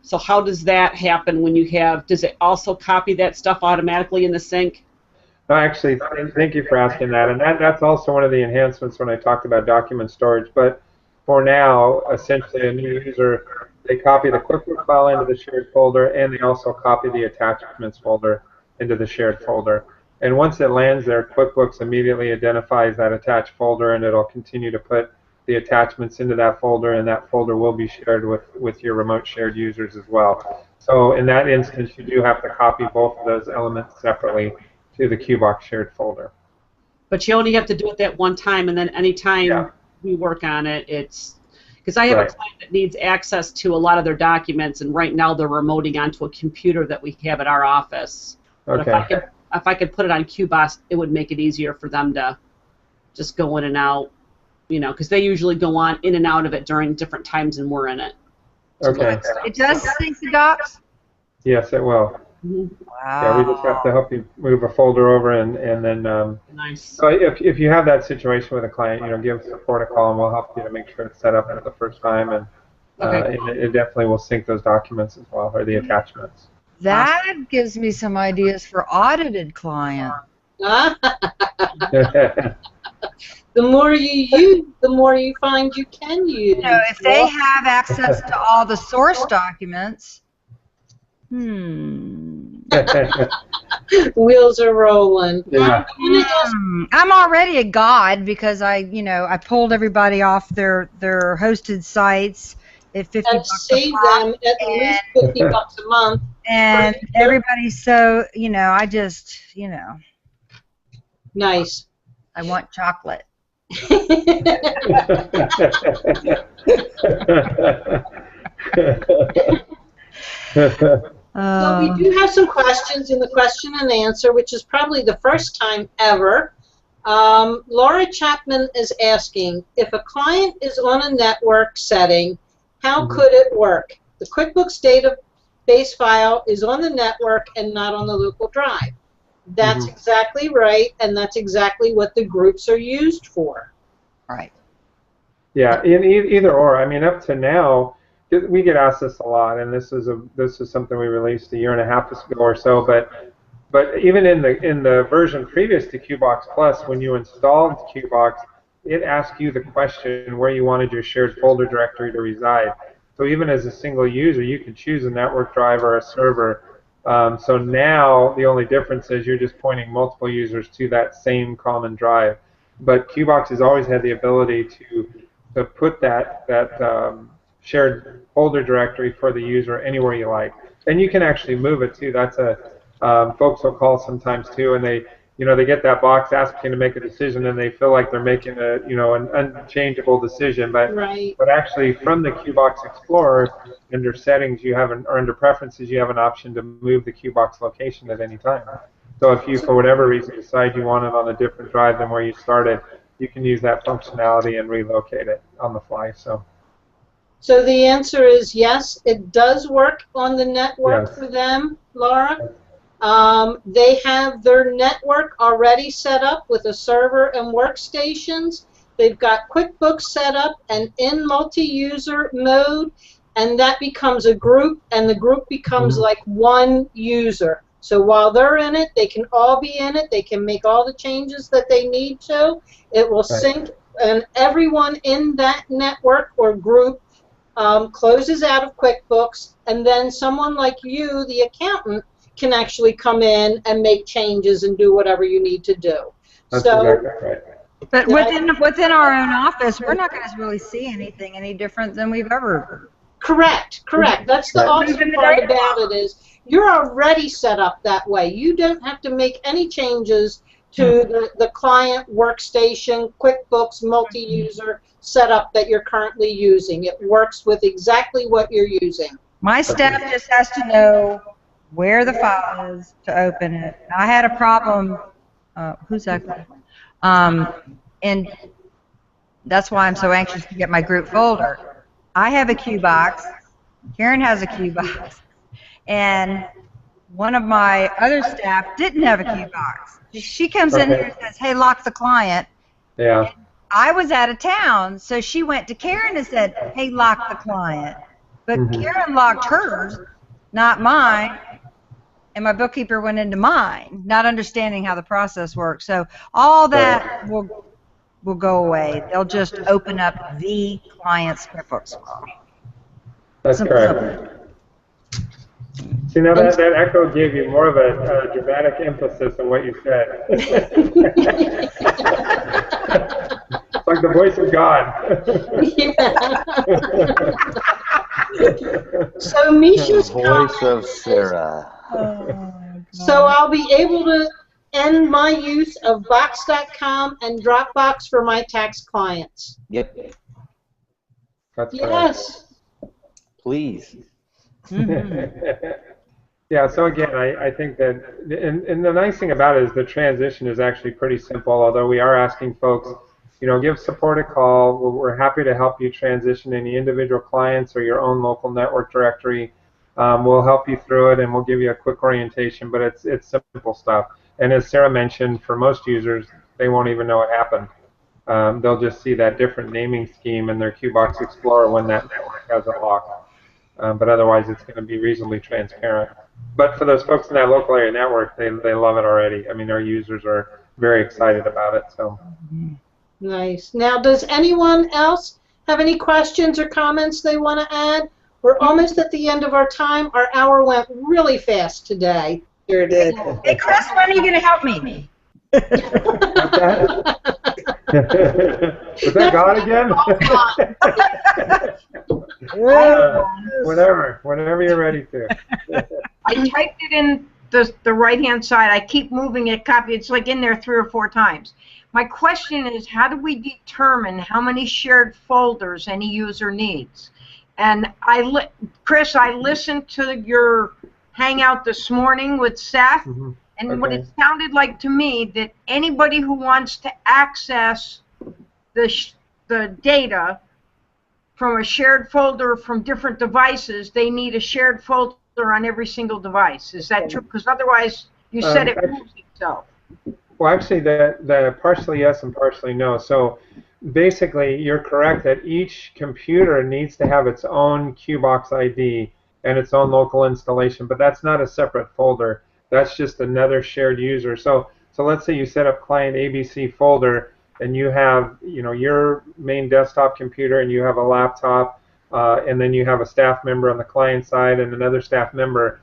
So how does that happen when you have, does it also copy that stuff automatically in the sync? No, actually, thank you for asking that. And that's also one of the enhancements when I talked about document storage. But for now, essentially, a new user they copy the QuickBooks file into the shared folder, and they also copy the attachments folder into the shared folder. And once it lands there, QuickBooks immediately identifies that attached folder, and it'll continue to put the attachments into that folder, and that folder will be shared with your remote shared users as well. So in that instance, you do have to copy both of those elements separately to the QBox shared folder. But you only have to do it that one time, and then anytime we work on it, it's... Because I have a client that needs access to a lot of their documents, and right now they're remoting onto a computer that we have at our office. Okay. But if I could put it on QBox, it would make it easier for them to just go in and out, you know, because they usually go on in and out of it during different times, and we're in it. Okay. It does sync the docs? Yes, it will. Mm-hmm. Wow. Yeah, we just have to help you move a folder over, and then Nice. so if you have that situation with a client, you know, give support a call, and we'll help you to make sure it's set up at the first time, and it definitely will sync those documents as well, or the attachments. That gives me some ideas for audited client. The more you use, the more you find you can use. You know, if they have access to all the source documents, Wheels are rolling. Yeah. I'm already a god because I pulled everybody off their hosted sites at $50 And save them at least $50 a month. and everybody's so I just Nice. I want chocolate. So we do have some questions in the question and answer, which is probably the first time ever. Laura Chapman is asking, if a client is on a network setting, how could it work? The QuickBooks database file is on the network and not on the local drive. That's exactly right, and that's exactly what the groups are used for. Right. Yeah, either or. I mean, up to now, we get asked this a lot, and this is something we released a year and a half ago or so. But even in the version previous to QBox Plus, when you installed QBox, it asked you the question where you wanted your shared folder directory to reside. So even as a single user, you can choose a network drive or a server. So now the only difference is you're just pointing multiple users to that same common drive. But QBox has always had the ability to put that shared folder directory for the user anywhere you like, and you can actually move it too. That's folks will call sometimes too, and they get that box asking to make a decision, and they feel like they're making an unchangeable decision. But actually, from the QBox Explorer, under settings or under preferences, you have an option to move the QBox location at any time. So if you, for whatever reason, decide you want it on a different drive than where you started, you can use that functionality and relocate it on the fly. So the answer is yes, it does work on the network for them, Laura. They have their network already set up with a server and workstations. They've got QuickBooks set up and in multi-user mode, and that becomes a group, and the group becomes like one user. So while they're in it, they can all be in it. They can make all the changes that they need to. It will sync, and everyone in that network or group closes out of QuickBooks, and then someone like you, the accountant, can actually come in and make changes and do whatever you need to do. That's exactly right. But within our own office, we're not going to really see anything any different than we've ever. Correct. That's the awesome part about it is you're already set up that way. You don't have to make any changes to the client workstation, QuickBooks, multi-user setup that you're currently using. It works with exactly what you're using. My staff just has to know where the file is to open it. I had a problem. Who's that? And that's why I'm so anxious to get my group folder. I have a QBox. Karen has a QBox. And one of my other staff didn't have a QBox. She comes in here and says, hey, lock the client. Yeah. I was out of town, so she went to Karen and said, hey, lock the client. But Karen locked hers, not mine, and my bookkeeper went into mine, not understanding how the process works. So all that will go away. They'll just open up the client's QuickBooks file. That's correct. See, now that echo gave you more of a dramatic emphasis on what you said. It's like the voice of God. So Misha's Voice of Sarah. So I'll be able to end my use of Box.com and Dropbox for my tax clients. Yep. That's yes. Please. Yeah, so again, I think that, and the nice thing about it is the transition is actually pretty simple, although we are asking folks, give support a call. We're happy to help you transition any individual clients or your own local network directory. We'll help you through it, and we'll give you a quick orientation, but it's simple stuff. And as Sarah mentioned, for most users, they won't even know it happened. They'll just see that different naming scheme in their QBox Explorer when that network has it locked. But otherwise, it's going to be reasonably transparent. But for those folks in that local area network, they love it already. I mean, our users are very excited about it. So. Nice. Now, does anyone else have any questions or comments they want to add? We're almost at the end of our time. Our hour went really fast today. Sure did. Hey, Chris, when are you going to help me? Was that God again? Whenever you're ready to. I typed it in the right-hand side. I keep moving it, copy. It's like in there 3 or 4 times. My question is, how do we determine how many shared folders any user needs? And Chris, I listened to your Hangout this morning with Seth, and what it sounded like to me that anybody who wants to access the data from a shared folder from different devices, they need a shared folder on every single device. Is that true? Because otherwise, you said it moves itself. Well, actually, the partially yes and partially no. So basically, you're correct that each computer needs to have its own QBox ID and its own local installation, but that's not a separate folder. That's just another shared user. So let's say you set up client ABC folder, and you have your main desktop computer, and you have a laptop, and then you have a staff member on the client side and another staff member.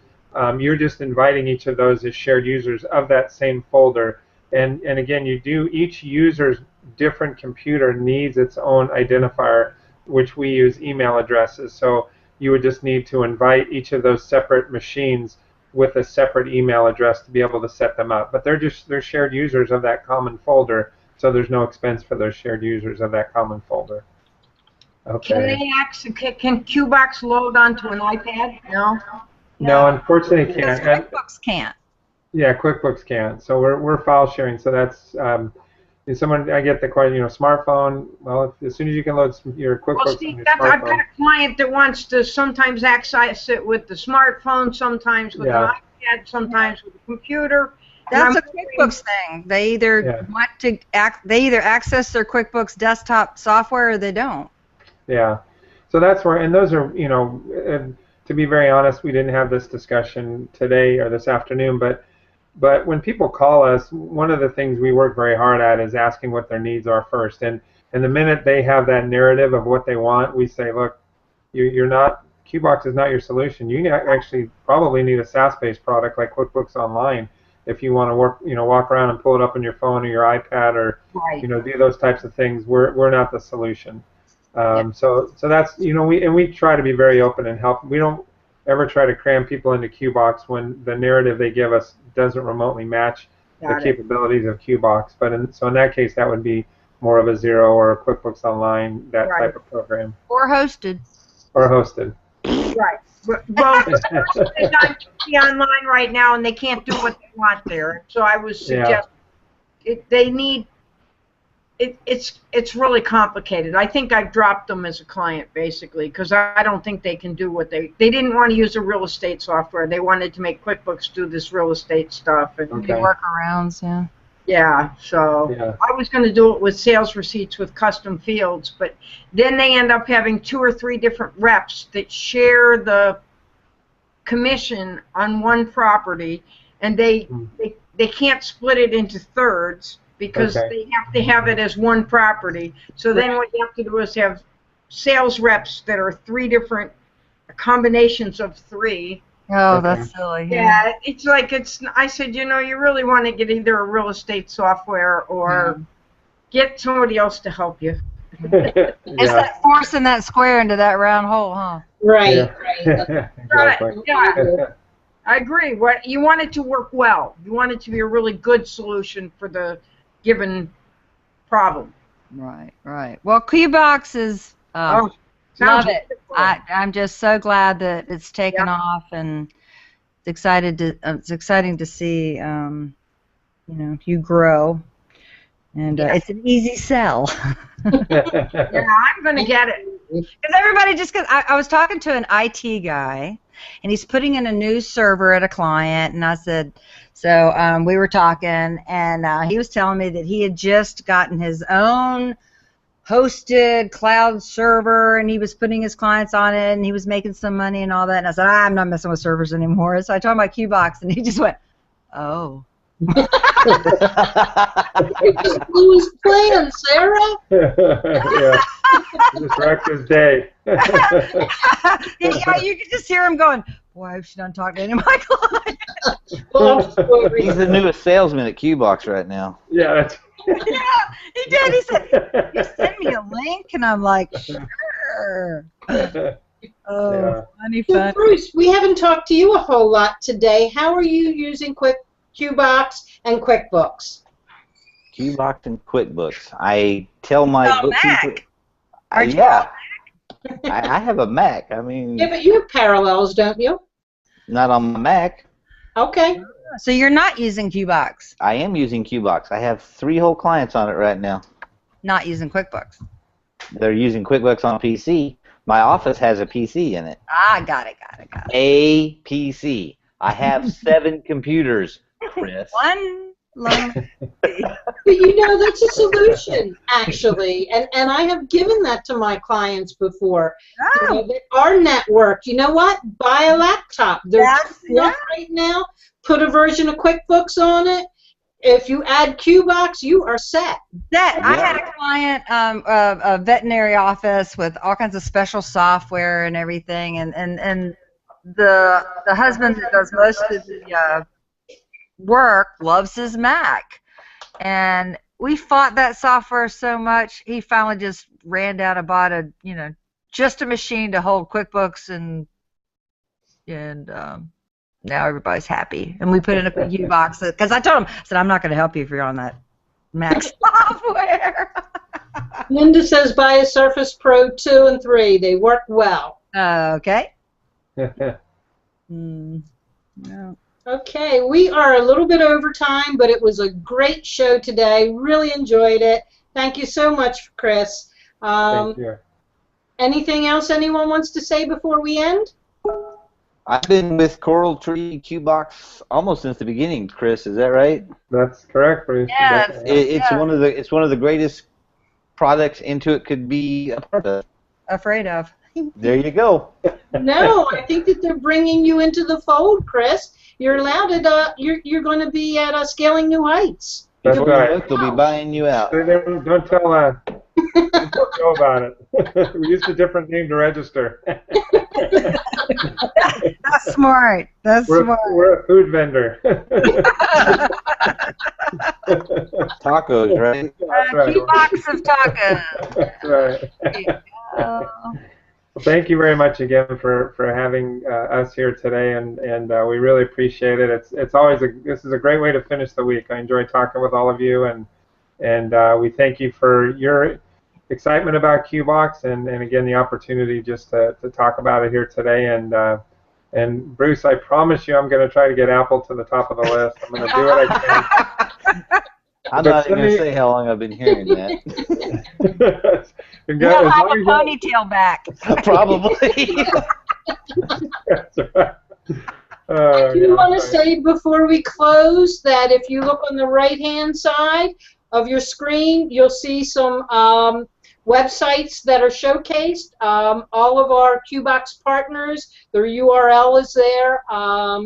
You're just inviting each of those as shared users of that same folder. And again, each user's different computer needs its own identifier, which we use email addresses. So you would just need to invite each of those separate machines with a separate email address to be able to set them up. But they're shared users of that common folder, so there's no expense for those shared users of that common folder. Okay. Can QBox load onto an iPad? No. No, unfortunately, it can't. QuickBooks can't. Yeah, QuickBooks can't. So we're file sharing. So that's I get the question, smartphone. Well, as soon as you can load your QuickBooks on your smartphone. I've got a client that wants to sometimes access it with the smartphone, sometimes with an iPad, sometimes with a computer. That's a QuickBooks thing. They either want to access their QuickBooks desktop software or they don't. Yeah. So that's where, and those are, to be very honest, we didn't have this discussion today or this afternoon, but when people call us, one of the things we work very hard at is asking what their needs are first. And the minute they have that narrative of what they want, we say, look, QBox is not your solution. You actually probably need a SaaS-based product like QuickBooks Online if you want to walk around and pull it up on your phone or your iPad or do those types of things. We're not the solution. So that's we try to be very open and help. We don't ever try to cram people into QBox when the narrative they give us doesn't remotely match the capabilities of QBox. But in that case, that would be more of a Xero or a QuickBooks Online, that type of program. Or hosted. Right. Well, the person is on QB Online right now, and they can't do what they want there. So I was suggesting they need. It's really complicated. I think I've dropped them as a client basically because I don't think they can do what they didn't want to use a real estate software. They wanted to make QuickBooks do this real estate stuff and workarounds. Yeah. So I was going to do it with sales receipts with custom fields, but then they end up having 2 or 3 different reps that share the commission on one property, and they can't split it into thirds. Because they have to have it as one property. So then what you have to do is have sales reps that are 3 different combinations of 3. Oh, that's silly. Yeah, it's like I said, you really want to get either a real estate software or get somebody else to help you. It's like forcing that square into that round hole, huh? Right. Yeah. Exactly. Yeah, I agree. What you want it to work well. You want it to be a really good solution for the given problem. Right. Well, QBox is love it. I'm just so glad that it's taken off, and it's exciting to see you grow, and it's an easy sell. Yeah, I'm gonna get it. Because everybody I was talking to an IT guy, and he's putting in a new server at a client, and I said, so we were talking, and he was telling me that he had just gotten his own hosted cloud server, and he was putting his clients on it, and he was making some money and all that, and I said, I'm not messing with servers anymore. So I told him about QBox, and he just went, oh. You just blew his plan, Sarah. Yeah. Just wrecked his day. Yeah, you could just hear him going, boy, I hope she doesn't talk to any of my clients. He's the newest salesman at QBox right now. Yeah, that's Yeah, he did. He said, you send me a link, and I'm like, sure. Oh, funny. So, Bruce, we haven't talked to you a whole lot today. How are you using QBox and QuickBooks? QBox and QuickBooks. I tell my bookkeeper. Aren't you yeah. I have a Mac. I mean. Yeah, but you have Parallels, don't you? Not on my Mac. Okay. So you're not using QBox? I am using QBox. I have 3 whole clients on it right now. Not using QuickBooks? They're using QuickBooks on PC. My office has a PC in it. Ah, got it. A PC. I have 7 computers, Chris. One lonely. But that's a solution, actually, and I have given that to my clients before. Oh. They are networked. You know what? Buy a laptop. There's one right now. Put a version of QuickBooks on it. If you add QBox, you are set. I had a client, a veterinary office with all kinds of special software and everything, and the husband that does most of the work loves his Mac, and we fought that software so much, he finally just ran down and bought just a machine to hold QuickBooks, and now everybody's happy. And we put in a QBox because I told him, I said, I'm not going to help you if you're on that Mac software. Linda says buy a Surface Pro 2 and 3. They work well. Okay. No. Okay, we are a little bit over time, but it was a great show today. Really enjoyed it. Thank you so much, Chris. Thank you. Anything else anyone wants to say before we end? I've been with CoralTree QBox almost since the beginning, Chris. Is that right? That's correct, Bruce. Yeah, it's one of the greatest products Intuit could be a part of. Afraid of. There you go. No, I think that they're bringing you into the fold, Chris. You're allowed to. You're going to be at Scaling New Heights. That's right. They'll be buying you out. Don't tell. Don't know about it. We used a different name to register. That's smart. Smart. We're a food vendor. Tacos, right? That's right. QBox of tacos. That's right. Well, thank you very much again for having us here today, and we really appreciate it. It's always this is a great way to finish the week. I enjoy talking with all of you, and we thank you for your excitement about QBox, and again the opportunity just to talk about it here today. And Bruce, I promise you I'm going to try to get Apple to the top of the list. I'm going to do what I can. I'm not even going to say how long I've been hearing that. You'll have a ponytail back. Probably. That's right. I do want to say before we close that if you look on the right-hand side of your screen, you'll see some websites that are showcased. All of our QBox partners, their URL is there.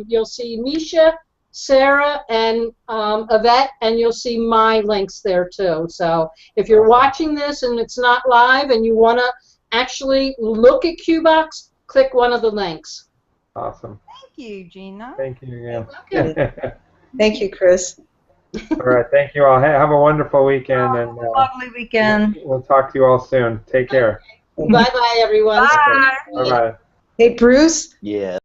You'll see Misha, Sarah, and Yvette, and you'll see my links there too. So if you're watching this and it's not live and you want to actually look at QBox, click one of the links. Awesome. Thank you, Gina. Thank you again. Okay. Thank you, Chris. All right. Thank you all. Have a wonderful weekend, and Lovely weekend. we'll talk to you all soon. Take care. Bye-bye, everyone. Bye. Bye-bye. Hey, Bruce. Yeah.